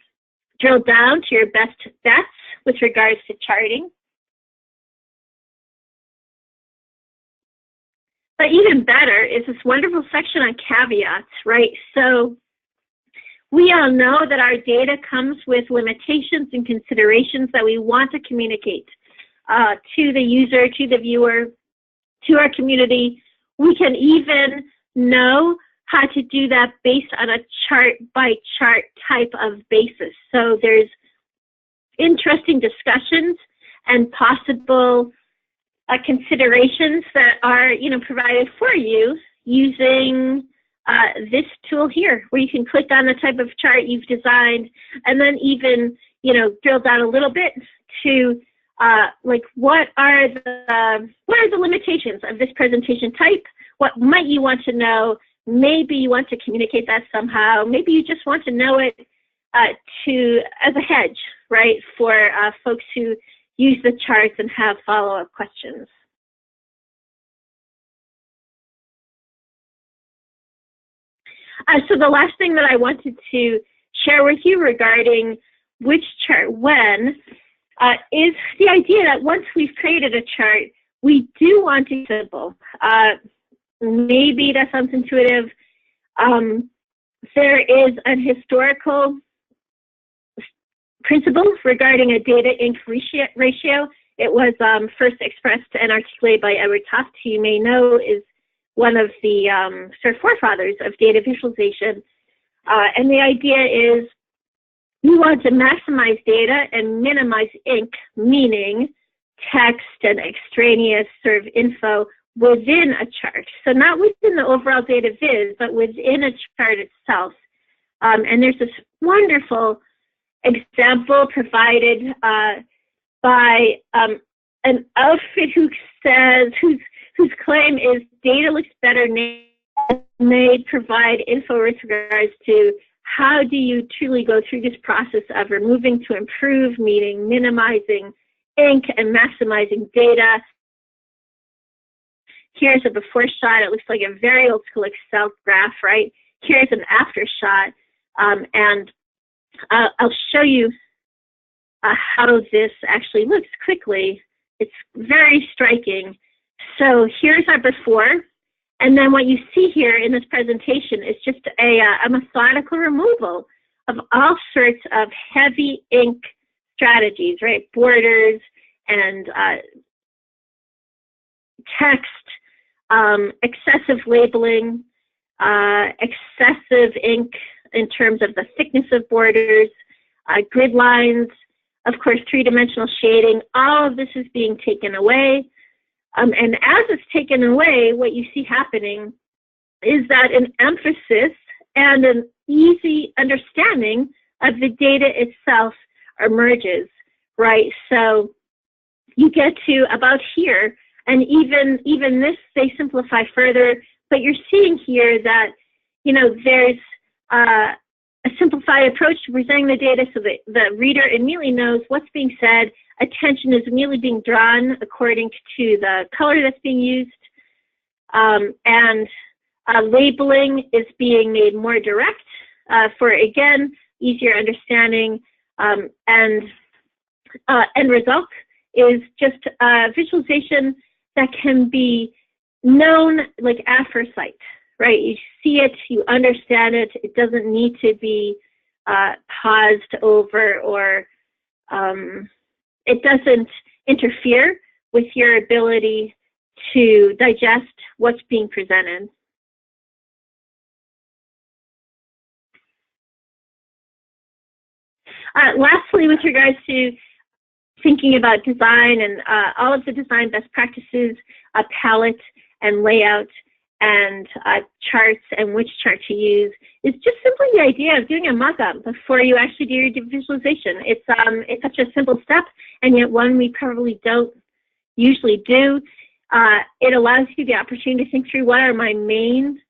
drill down to your best bets with regards to charting. But even better is this wonderful section on caveats, right? So we all know that our data comes with limitations and considerations that we want to communicate to the user, to the viewer, to our community. We can even know how to do that based on a chart-by-chart type of basis. So there's interesting discussions and possible considerations that are, provided for you using this tool here, where you can click on the type of chart you've designed, and then even, drill down a little bit to like what are the limitations of this presentation type? What might you want to know? Maybe you want to communicate that somehow. Maybe you just want to know it as a hedge, right, for folks who use the charts and have follow-up questions. So the last thing that I wanted to share with you regarding which chart when is the idea that once we've created a chart, we do want to be simple. Maybe that sounds intuitive. There is a historical principle regarding a data-ink ratio. It was first expressed and articulated by Edward Tufte, who you may know is one of the sort of forefathers of data visualization. And the idea is we want to maximize data and minimize ink, meaning text and extraneous sort of info within a chart. So not within the overall data viz, but within a chart itself. And there's this wonderful example provided by an outfit who says, whose claim is data looks better may provide info with regards to how do you truly go through this process of removing to improve, meaning minimizing ink and maximizing data. Here's a before shot. It looks like a very old school Excel graph, right? Here's an after shot. And I'll show you how this actually looks quickly. It's very striking. So here's our before. And then what you see here in this presentation is just a methodical removal of all sorts of heavy ink strategies, right? Borders and text, excessive labeling, excessive ink in terms of the thickness of borders, grid lines, of course, three-dimensional shading. All of this is being taken away. And as it's taken away, what you see happening is that an emphasis and an easy understanding of the data itself emerges, right? So you get to about here, and even this, they simplify further, but you're seeing here that, there's a simplified approach to presenting the data so that the reader immediately knows what's being said. Attention is immediately being drawn according to the color that's being used, and labeling is being made more direct for, again, easier understanding, and end result is just a visualization that can be known like at first sight, right? You see it, you understand it, it doesn't need to be paused over, or it doesn't interfere with your ability to digest what's being presented. Lastly, with regards to thinking about design and all of the design best practices, palette and layout and charts and which chart to use, is just simply the idea of doing a mock-up before you actually do your visualization. It's such a simple step, and yet one we probably don't usually do. It allows you the opportunity to think through what are my main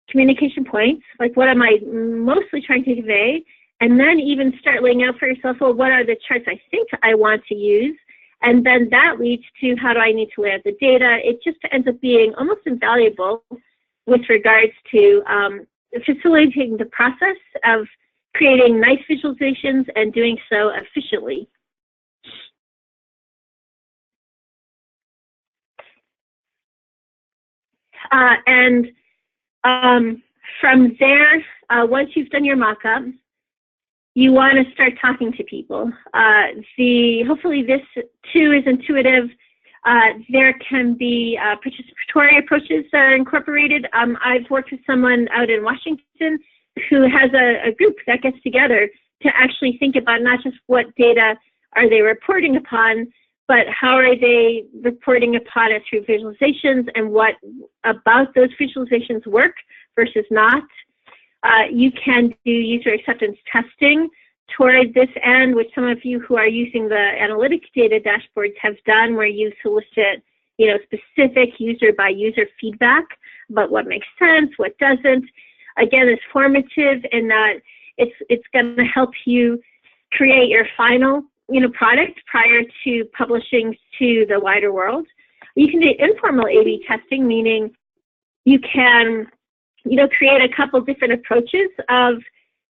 communication points, like what am I mostly trying to convey, and then even start laying out for yourself, well, what are the charts I think I want to use? And then that leads to how do I need to lay out the data. It just ends up being almost invaluable with regards to facilitating the process of creating nice visualizations and doing so efficiently. And from there, once you've done your mock-up, you want to start talking to people. Hopefully this too is intuitive. There can be participatory approaches that are incorporated. I've worked with someone out in Washington who has a group that gets together to actually think about not just what data are they reporting upon, but how are they reporting upon it through visualizations, and what about those visualizations work versus not. You can do user acceptance testing toward this end, which some of you who are using the analytics data dashboards have done, where you solicit, specific user by user feedback about what makes sense, what doesn't. Again, it's formative in that it's going to help you create your final, product prior to publishing to the wider world. You can do informal A/B testing, meaning you can, create a couple different approaches of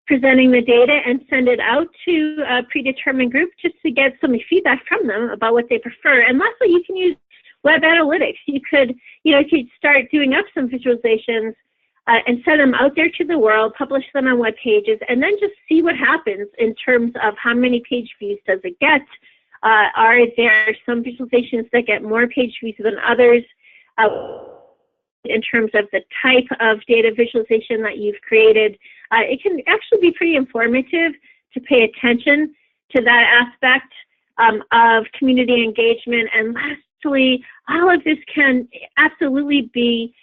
presenting the data and send it out to a predetermined group just to get some feedback from them about what they prefer. And lastly, you can use web analytics. You could start doing up some visualizations and send them out there to the world, publish them on web pages, and then just see what happens in terms of how many page views does it get. Are there some visualizations that get more page views than others? In terms of the type of data visualization that you've created, it can actually be pretty informative to pay attention to that aspect of community engagement. And lastly, all of this can absolutely be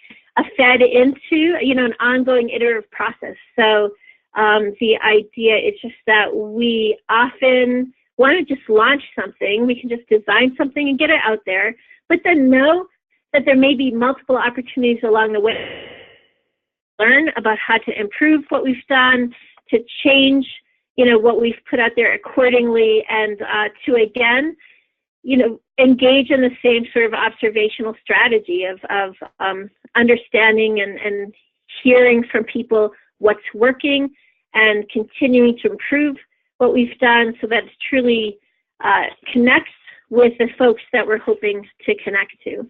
fed into, an ongoing iterative process. So the idea is just that we often want to just launch something. We can just design something and get it out there, but then know that there may be multiple opportunities along the way to learn about how to improve what we've done, to change, what we've put out there accordingly, and to, again, engage in the same sort of observational strategy of understanding and hearing from people what's working and continuing to improve what we've done so that it truly connects with the folks that we're hoping to connect to.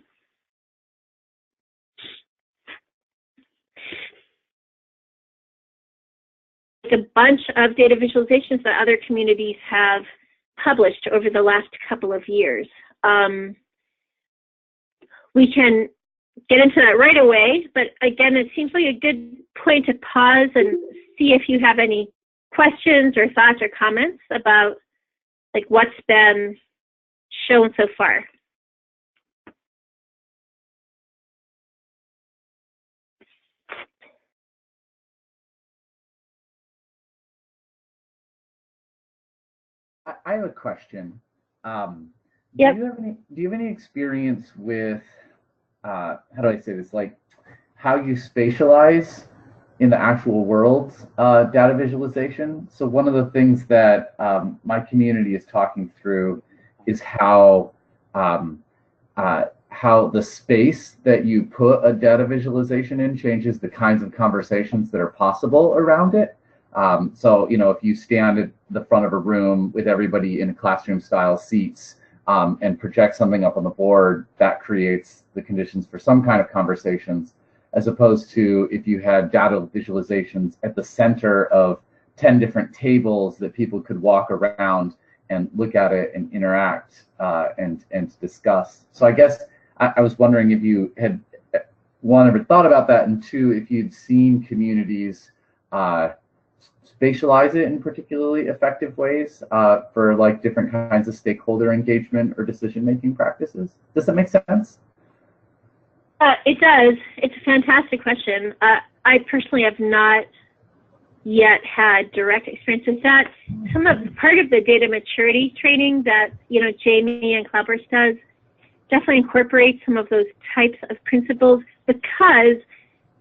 A bunch of data visualizations that other communities have published over the last couple of years. We can get into that right away, but again, it seems like a good point to pause and see if you have any questions or thoughts or comments about what's been shown so far. I have a question. Yep. Do you have any experience with how do I say this? How you spatialize in the actual world data visualization? So one of the things that my community is talking through is how the space that you put a data visualization in changes the kinds of conversations that are possible around it. So, if you stand at the front of a room with everybody in classroom style seats and project something up on the board, that creates the conditions for some kind of conversations, as opposed to if you had data visualizations at the center of 10 different tables that people could walk around and look at it and interact and discuss. So I guess I was wondering if you had, one, ever thought about that, and two, if you'd seen communities spatialize it in particularly effective ways for different kinds of stakeholder engagement or decision-making practices. Does that make sense? It does. It's a fantastic question. I personally have not yet had direct experience with that. Part of the data maturity training that Jamie and Cloudburst does definitely incorporates some of those types of principles, because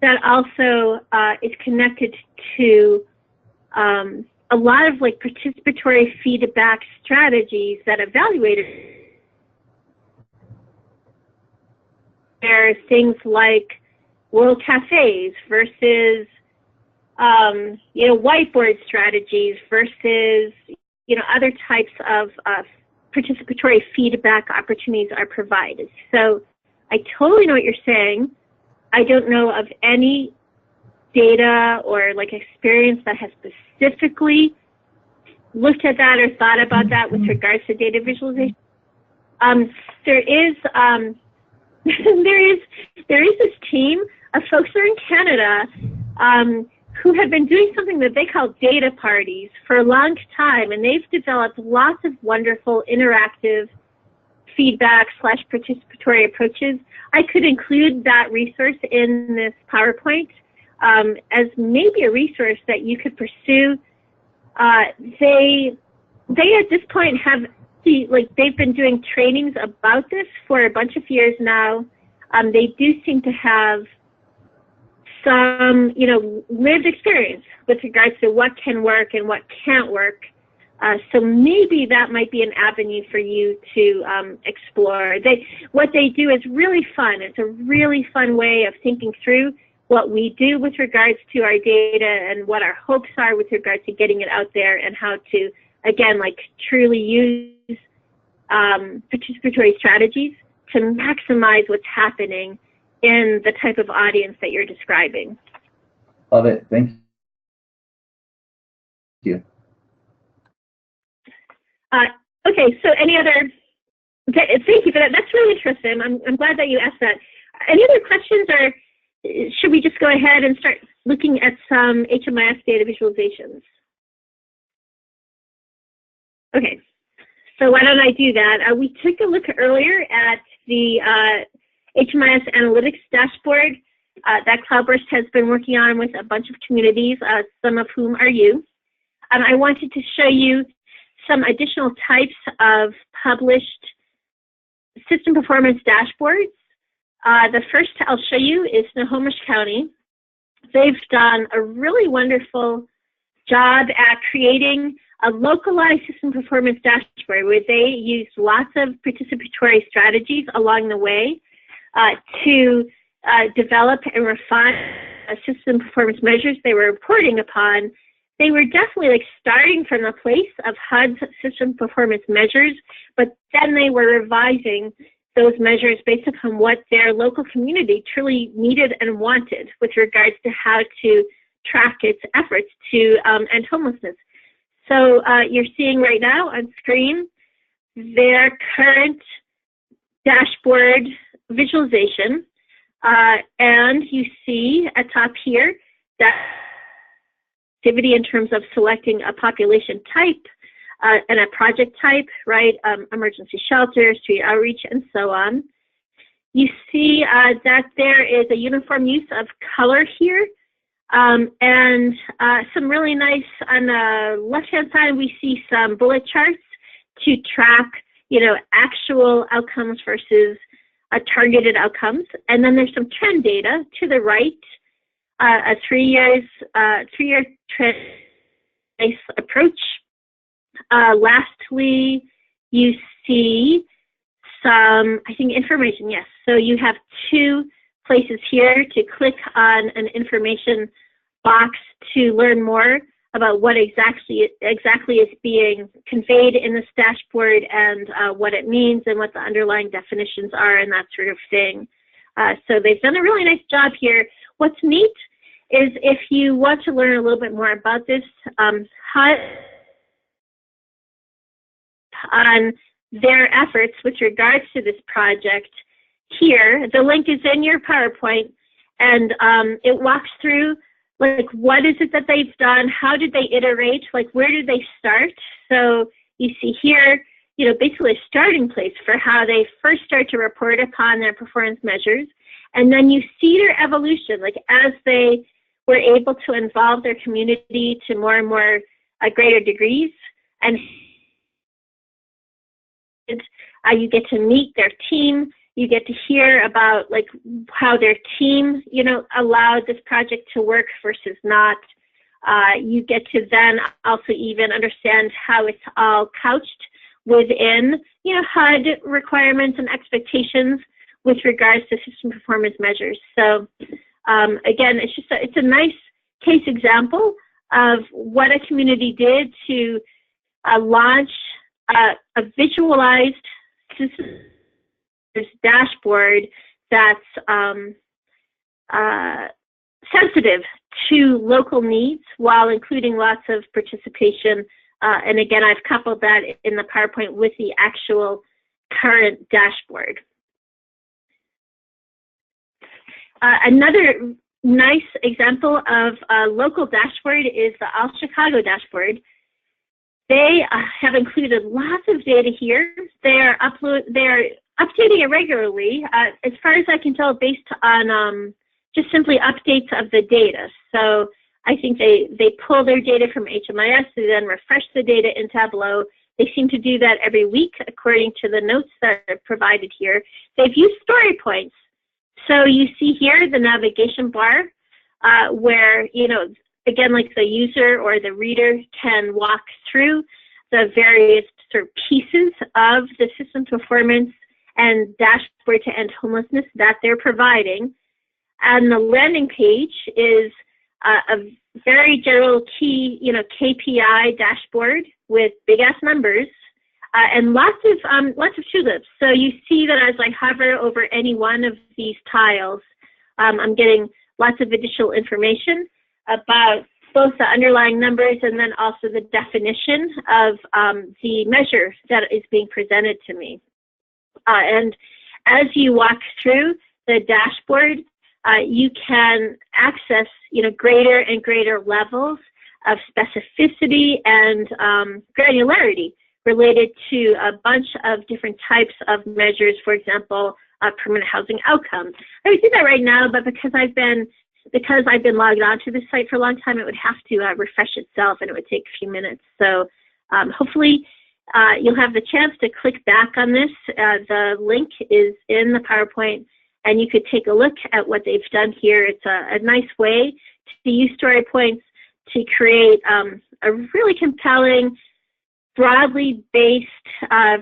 that also is connected to a lot of participatory feedback strategies that evaluated. There are things like world cafes versus whiteboard strategies versus other types of participatory feedback opportunities are provided. So I totally know what you're saying. I don't know of any data or like experience that has specifically looked at that or thought about that with regards to data visualization. There is this team of folks that are in Canada who have been doing something that they call data parties for a long time, and they've developed lots of wonderful interactive feedback / participatory approaches. I could include that resource in this PowerPoint as maybe a resource that you could pursue. They at this point have they've been doing trainings about this for a bunch of years now. They do seem to have some, lived experience with regards to what can work and what can't work. So maybe that might be an avenue for you to explore. What they do is really fun. It's a really fun way of thinking through what we do with regards to our data and what our hopes are with regards to getting it out there, and how to, again, truly use participatory strategies to maximize what's happening in the type of audience that you're describing. Love it. Thank you. Okay, so any other, thank you for that. That's really interesting. I'm glad that you asked that. Any other questions, or should we just go ahead and start looking at some HMIS data visualizations? Okay, so why don't I do that? We took a look earlier at the HMIS analytics dashboard that Cloudburst has been working on with a bunch of communities, some of whom are you. I wanted to show you some additional types of published system performance dashboards. The first I'll show you is Snohomish County. They've done a really wonderful job at creating a localized system performance dashboard where they use lots of participatory strategies along the way to develop and refine system performance measures they were reporting upon. They were definitely starting from the place of HUD's system performance measures, but then they were revising those measures based upon what their local community truly needed and wanted with regards to how to track its efforts to end homelessness. So you're seeing right now on screen their current dashboard visualization, and you see at top here that activity in terms of selecting a population type and a project type, right? Emergency shelter, street outreach, and so on. You see that there is a uniform use of color here, and some really nice, on the left-hand side, we see some bullet charts to track, actual outcomes versus targeted outcomes. And then there's some trend data to the right, a three-year trend approach. Lastly, you see some, I think, information. Yes, so you have two places here to click on an information box to learn more about what exactly is being conveyed in this dashboard, and what it means and what the underlying definitions are and that sort of thing. So they've done a really nice job here. What's neat is if you want to learn a little bit more about this, HUD on their efforts with regards to this project here, the link is in your PowerPoint, and it walks through what is it that they've done, how did they iterate, where did they start. So you see here, basically a starting place for how they first start to report upon their performance measures, and then you see their evolution, as they were able to involve their community to more and more greater degrees, and you get to meet their team. You get to hear about how their team, allowed this project to work versus not. You get to then also even understand how it's all couched within, HUD requirements and expectations with regards to system performance measures. So again, it's a nice case example of what a community did to launch a visualized system dashboard that's sensitive to local needs while including lots of participation. And again, I've coupled that in the PowerPoint with the actual current dashboard. Another nice example of a local dashboard is the All Chicago dashboard. They have included lots of data here. They are updating it regularly, as far as I can tell, based on just simply updates of the data. So I think they pull their data from HMIS, they then refresh the data in Tableau. They seem to do that every week according to the notes that are provided here. They've used story points. So you see here the navigation bar where, you know, again, like the user or the reader can walk through the various sort of pieces of the system performance and dashboard to end homelessness that they're providing. And the landing page is a very general key, you know, KPI dashboard with big ass numbers and lots of tulips. So you see that as I hover over any one of these tiles, I'm getting lots of additional information about both the underlying numbers and then also the definition of the measure that is being presented to me. And as you walk through the dashboard, you can access, you know, greater and greater levels of specificity and granularity related to a bunch of different types of measures. For example, permanent housing outcomes. I would do that right now, but because I've been logged onto this site for a long time, it would have to refresh itself, and it would take a few minutes. So hopefully you'll have the chance to click back on this. The link is in the PowerPoint, and you could take a look at what they've done here. It's a nice way to use story points to create a really compelling, broadly based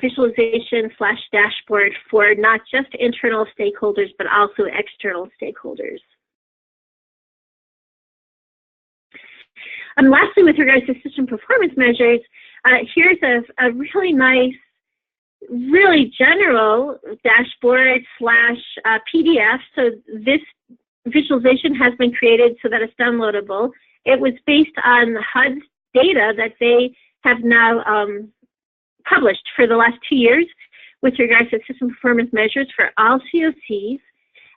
visualization / dashboard for not just internal stakeholders, but also external stakeholders. And lastly, with regards to system performance measures, here's a really nice, really general dashboard / PDF. So this visualization has been created so that it's downloadable. It was based on HUD's data that they have now published for the last 2 years with regards to system performance measures for all COCs.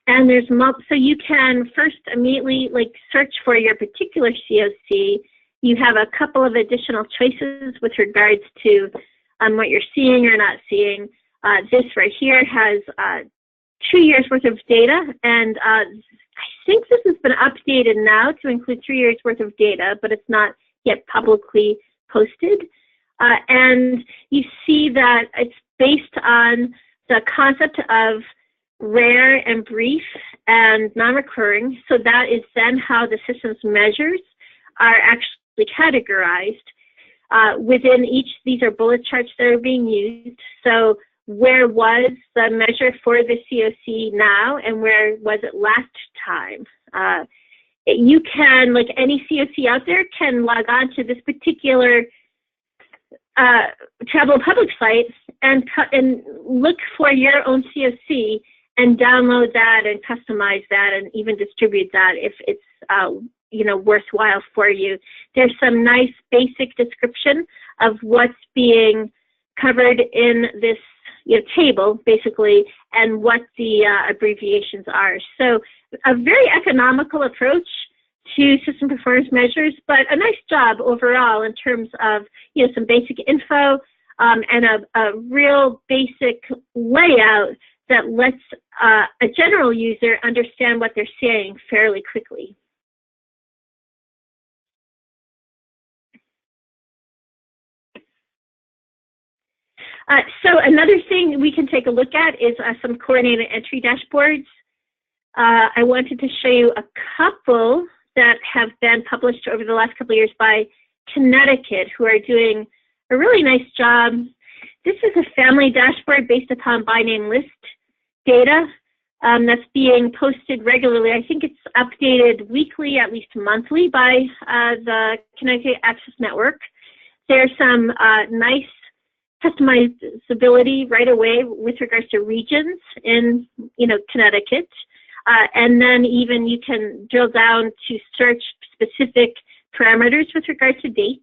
And there's so you can first immediately like search for your particular COC. You have a couple of additional choices with regards to what you're seeing or not seeing. This right here has 2 years worth of data, and I think this has been updated now to include 3 years worth of data, but it's not yet publicly posted. And you see that it's based on the concept of rare and brief and non-recurring. So that is then how the system's measures are actually categorized. Within each, these are bullet charts that are being used. So where was the measure for the COC now, and where was it last time? You can, like any COC out there, can log on to this particular Tableau public site and look for your own COC and download that and customize that and even distribute that if it's you know, worthwhile for you. There's some nice basic description of what's being covered in this, you know, table basically, and what the abbreviations are. So a very economical approach to system performance measures, but a nice job overall in terms of, you know, some basic info and a real basic layout that lets a general user understand what they're saying fairly quickly. So another thing we can take a look at is some coordinated entry dashboards. I wanted to show you a couple that have been published over the last couple of years by Connecticut, who are doing a really nice job. This is a family dashboard based upon by name list data that's being posted regularly. I think it's updated weekly, at least monthly, by the Connecticut Access Network. There's some nice customizability right away with regards to regions in, you know, Connecticut. And then even you can drill down to search specific parameters with regard to date.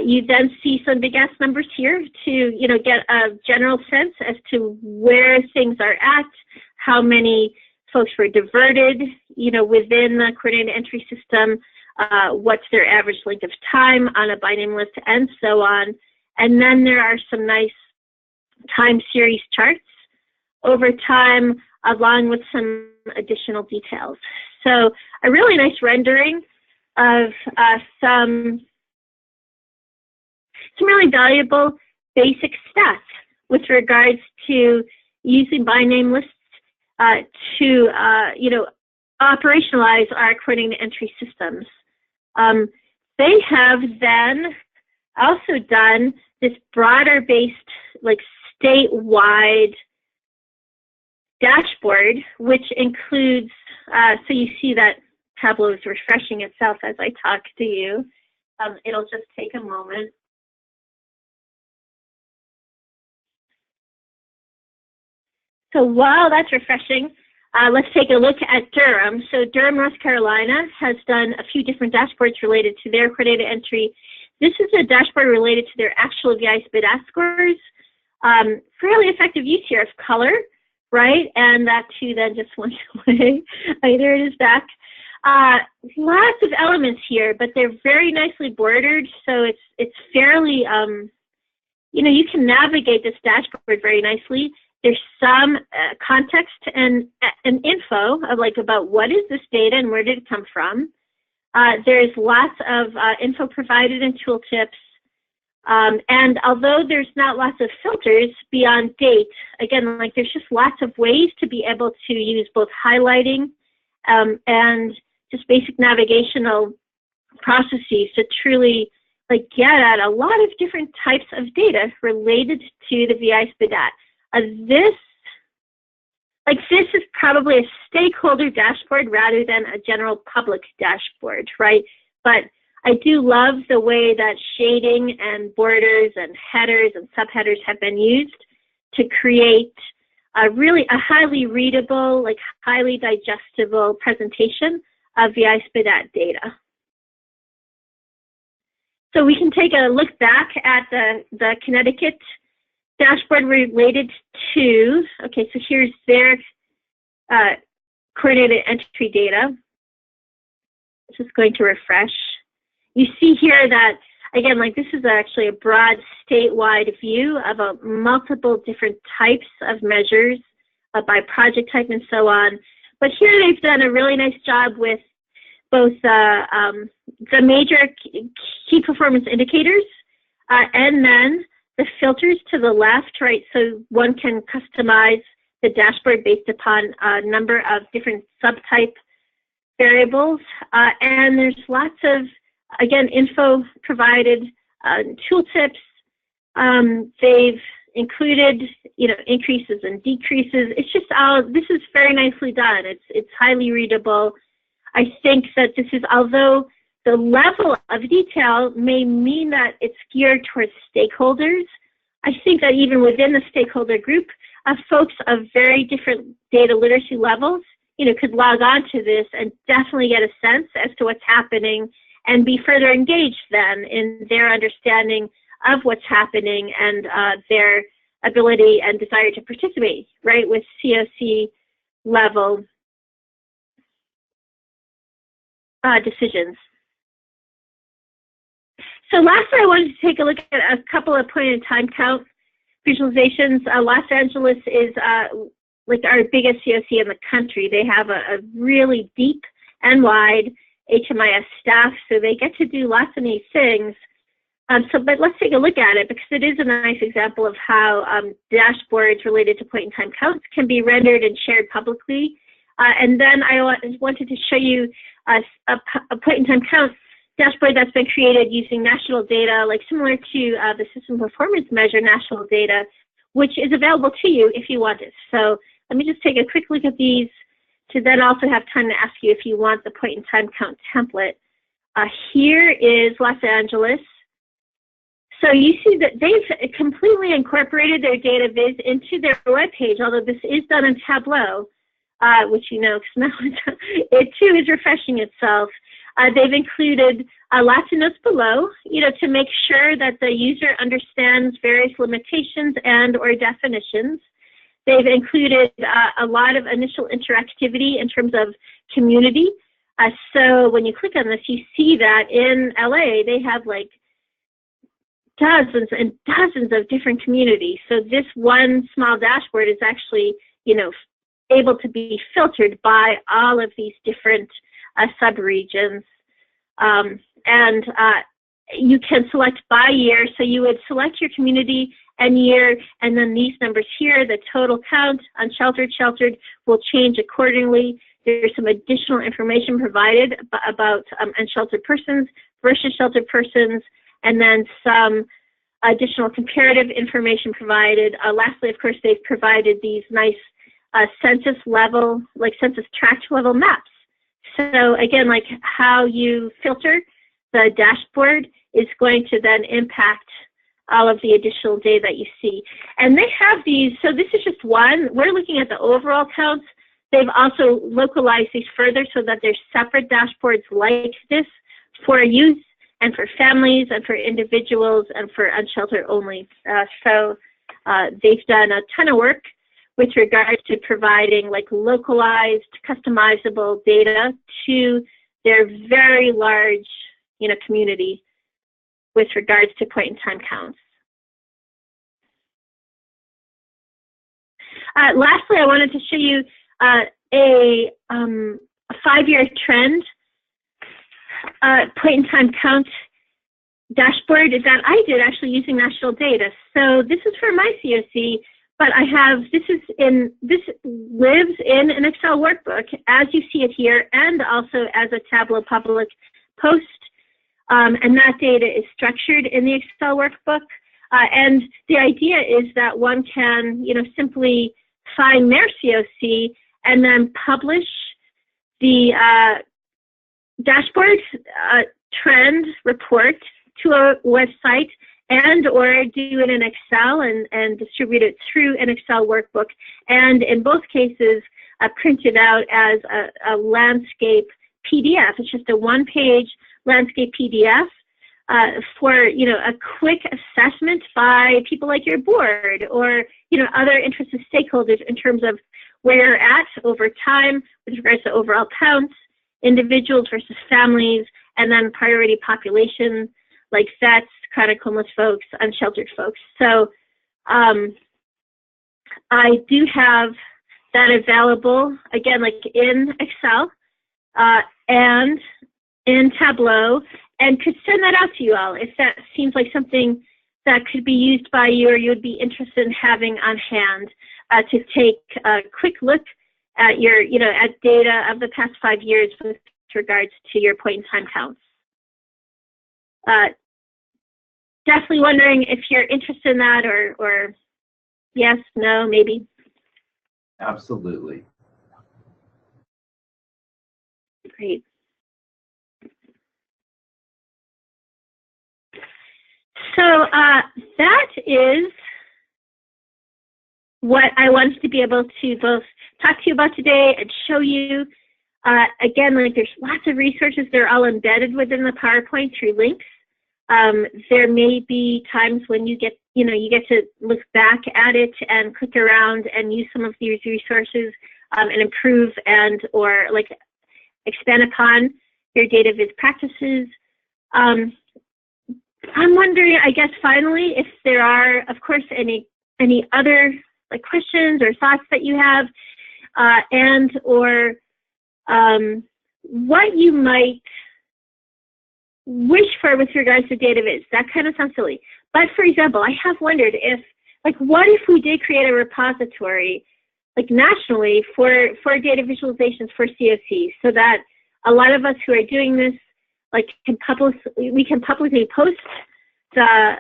You then see some big ass numbers here to get a general sense as to where things are at, how many folks were diverted, within the coordinated entry system, what's their average length of time on a by name list, and so on. And then there are some nice time series charts over time, along with some additional details. So a really nice rendering of some really valuable basic stats with regards to using by name lists to operationalize our coordinated entry systems. They have then also done this broader based, like, statewide dashboard, which includes, so you see that Tableau is refreshing itself as I talk to you. It'll just take a moment. So while that's refreshing, let's take a look at Durham. So Durham, North Carolina has done a few different dashboards related to their coordinated entry. This is a dashboard related to their actual VI SPDAT scores. Fairly effective use here of color, right? And that too then just went away. There it is back. Lots of elements here, but they're very nicely bordered. So it's fairly, you can navigate this dashboard very nicely. There's some context and info of about what is this data and where did it come from. There's lots of info provided in tooltips. And although there's not lots of filters beyond date, again, there's just lots of ways to be able to use both highlighting and just basic navigational processes to truly get at a lot of different types of data related to the VI SPDAT. This is probably a stakeholder dashboard rather than a general public dashboard, right? But I do love the way that shading and borders and headers and subheaders have been used to create a highly readable, highly digestible presentation of VI SPDAT data. So we can take a look back at the Connecticut dashboard related to, okay, so here's their coordinated entry data. It's just going to refresh. You see here that, again, this is actually a broad statewide view of multiple different types of measures by project type and so on. But here they've done a really nice job with both the major key performance indicators and then the filters to the left, right? So one can customize the dashboard based upon a number of different subtype variables. And there's lots of, again, info provided, tooltips. They've included, increases and decreases. It's just this is very nicely done. It's highly readable. I think that this is, although the level of detail may mean that it's geared towards stakeholders, I think that even within the stakeholder group, folks of very different data literacy levels, could log on to this and definitely get a sense as to what's happening and be further engaged then in their understanding of what's happening and their ability and desire to participate, right, with COC level decisions. So lastly, I wanted to take a look at a couple of point in time count visualizations. Los Angeles is our biggest COC in the country. They have a really deep and wide HMIS staff, so they get to do lots of neat things. But let's take a look at it because it is a nice example of how dashboards related to point in time counts can be rendered and shared publicly. And then I wanted to show you a point in time count dashboard that's been created using national data, similar to the system performance measure national data, which is available to you if you want it. So let me just take a quick look at these to then also have time to ask you if you want the point in time count template. Here is Los Angeles. So you see that they've completely incorporated their data viz into their web page, although this is done in Tableau. which you know, because now it too is refreshing itself. They've included lots of notes below, you know, to make sure that the user understands various limitations and or definitions. They've included a lot of initial interactivity in terms of community. So when you click on this, you see that in LA, they have like dozens and dozens of different communities. So this one small dashboard is actually, you know, able to be filtered by all of these different subregions. And you can select by year. So you would select your community and year, and then these numbers here, the total count, unsheltered, sheltered, will change accordingly. There's some additional information provided about unsheltered persons versus sheltered persons, and then some additional comparative information provided. Lastly, of course, they've provided these nice census level, like census tract level maps. So again, like how you filter the dashboard is going to then impact all of the additional data that you see. And they have these, so this is just one. We're looking at the overall counts. They've also localized these further so that there's separate dashboards like this for use and for families and for individuals and for unsheltered only. So they've done a ton of work with regards to providing like localized, customizable data to their very large, you know, community with regards to point-in-time counts. Lastly, I wanted to show you a 5-year trend point-in-time count dashboard that I did actually using national data. So this is for my COC, but I have, this lives in an Excel workbook as you see it here, and also as a Tableau public post. And that data is structured in the Excel workbook. And the idea is that one can, you know, simply find their COC and then publish the dashboard trend report to a website, and or do it in Excel and distribute it through an Excel workbook. And in both cases, print it out as a landscape PDF. It's just a one-page landscape PDF for, you know, a quick assessment by people like your board or, you know, other interested stakeholders in terms of where you're at over time with regards to overall counts, individuals versus families, and then priority population like vets, chronic homeless folks, unsheltered folks. So I do have that available, again, like in Excel and in Tableau, and could send that out to you all if that seems like something that could be used by you or you would be interested in having on hand to take a quick look at your, you know, at data of the past 5 years with regards to your point-in-time counts. Definitely wondering if you're interested in that, or yes, no, maybe. Absolutely. Great. So that is what I wanted to be able to both talk to you about today and show you. Again, like there's lots of resources. They're all embedded within the PowerPoint through links. There may be times when you get, you know, you get to look back at it and click around and use some of these resources and improve and or like expand upon your data viz practices. I'm wondering, I guess, finally, if there are, of course, any other like questions or thoughts that you have, and or what you might wish for with regards to data viz. That kind of sounds silly. But for example, I have wondered if, like, what if we did create a repository, like nationally, for data visualizations for COCs, so that a lot of us who are doing this, like, we can publicly post the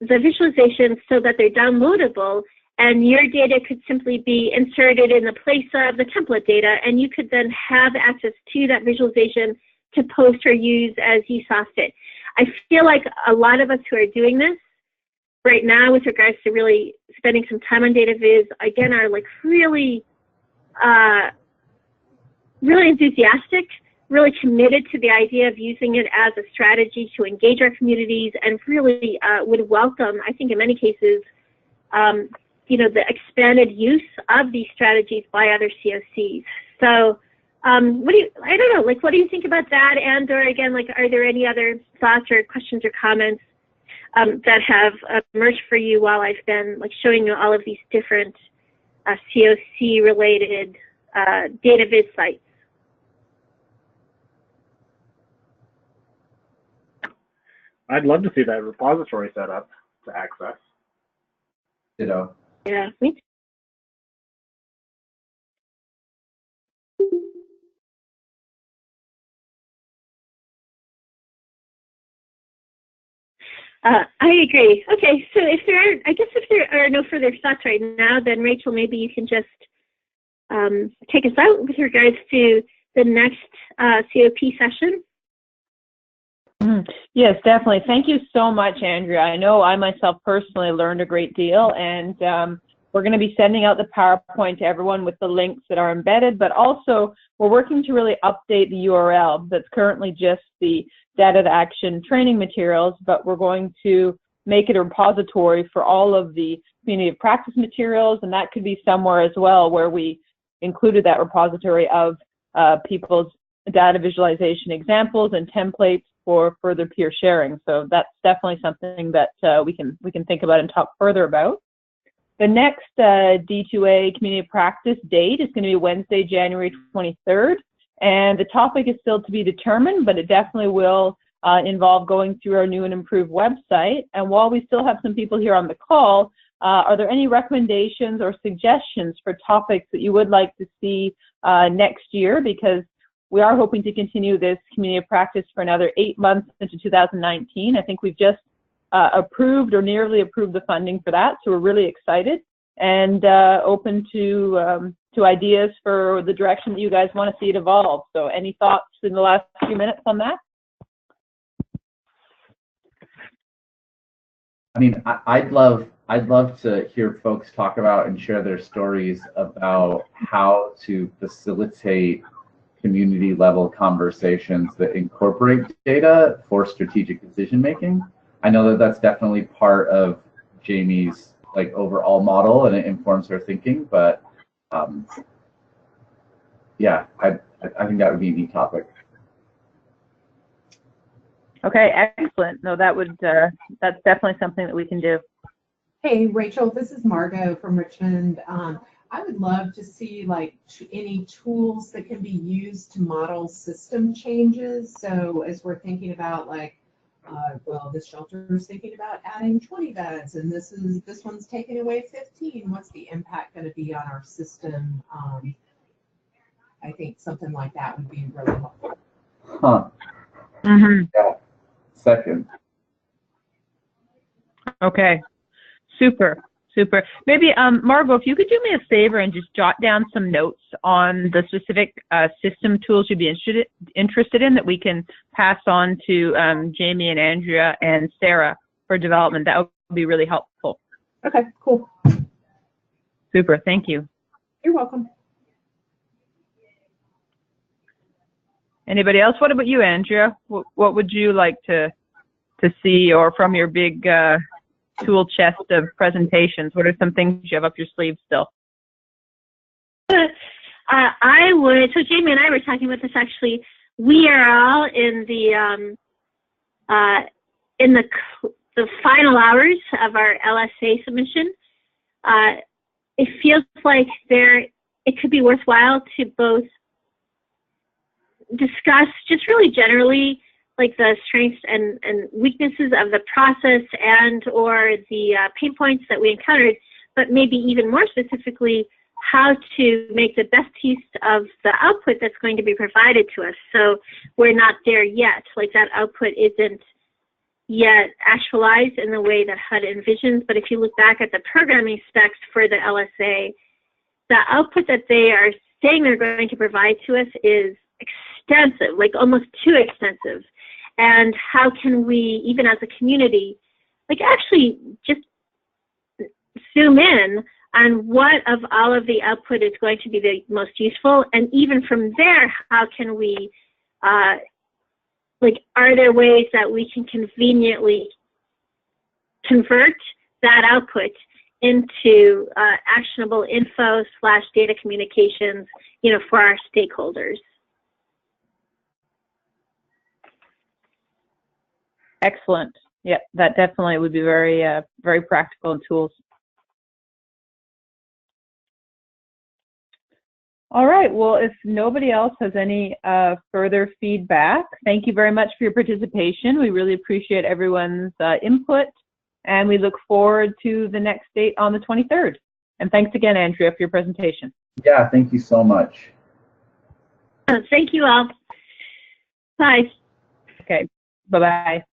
visualizations so that they're downloadable, and your data could simply be inserted in the place of the template data, and you could then have access to that visualization to post or use as you saw fit. I feel like a lot of us who are doing this right now with regards to really spending some time on data viz, again, are like really really enthusiastic, really committed to the idea of using it as a strategy to engage our communities, and really would welcome, I think in many cases, you know, the expanded use of these strategies by other COCs. So I don't know, like, what do you think about that? And, or again, like, are there any other thoughts or questions or comments that have emerged for you while I've been, like, showing you all of these different COC-related data viz sites? I'd love to see that repository set up to access. Ditto. Yeah, me too. I agree. Okay, so if there are, I guess if there are no further thoughts right now, then Rachel, maybe you can just take us out with regards to the next COP session. Yes, definitely. Thank you so much, Andrea. I know I myself personally learned a great deal, and we're going to be sending out the PowerPoint to everyone with the links that are embedded, but also we're working to really update the URL that's currently just the Data to Action training materials, but we're going to make it a repository for all of the community of practice materials, and that could be somewhere as well where we included that repository of people's data visualization examples and templates for further peer sharing. So that's definitely something that we can think about and talk further about. The next D2A community of practice date is going to be Wednesday, January 23rd. And the topic is still to be determined, but it definitely will involve going through our new and improved website. And while we still have some people here on the call, are there any recommendations or suggestions for topics that you would like to see next year? Because we are hoping to continue this community of practice for another 8 months into 2019. I think we've just approved or nearly approved the funding for that, so we're really excited and open to ideas for the direction that you guys want to see it evolve. So any thoughts in the last few minutes on that? I mean, I'd love to hear folks talk about and share their stories about how to facilitate community level conversations that incorporate data for strategic decision making. I know that that's definitely part of Jamie's like overall model, and it informs her thinking, but yeah, I think that would be a neat topic. Okay, excellent. No, that would that's definitely something that we can do. Hey, Rachel, this is Margot from Richmond. I would love to see like any tools that can be used to model system changes. So as we're thinking about like, well, this shelter is thinking about adding 20 beds, and this one's taking away 15. What's the impact going to be on our system? I think something like that would be really helpful. Huh. Mm-hmm. Yeah. Second. Okay. Super. Super. Maybe, Margot, if you could do me a favor and just jot down some notes on the specific system tools you'd be interested in that we can pass on to Jamie and Andrea and Sarah for development. That would be really helpful. Okay, cool. Super. Thank you. You're welcome. Anybody else? What about you, Andrea? What would you like to see, or from your big tool chest of presentations, what are some things you have up your sleeve still? I would, so Jamie and I were talking about this actually. We are all in the final hours of our LSA submission. It feels like it could be worthwhile to both discuss just really generally like the strengths and weaknesses of the process and or the pain points that we encountered, but maybe even more specifically, how to make the best use of the output that's going to be provided to us. So we're not there yet, like that output isn't yet actualized in the way that HUD envisions, but if you look back at the programming specs for the LSA, the output that they are saying they're going to provide to us is extensive, like almost too extensive. And how can we, even as a community, like actually just zoom in on what of all of the output is going to be the most useful, and even from there, how can we, like, are there ways that we can conveniently convert that output into actionable info / data communications, you know, for our stakeholders? Excellent. Yeah, that definitely would be very, very practical and tools. All right, well, if nobody else has any further feedback, thank you very much for your participation. We really appreciate everyone's input, and we look forward to the next date on the 23rd. And thanks again, Andrea, for your presentation. Yeah, thank you so much. Thank you all. Bye. Okay, bye-bye.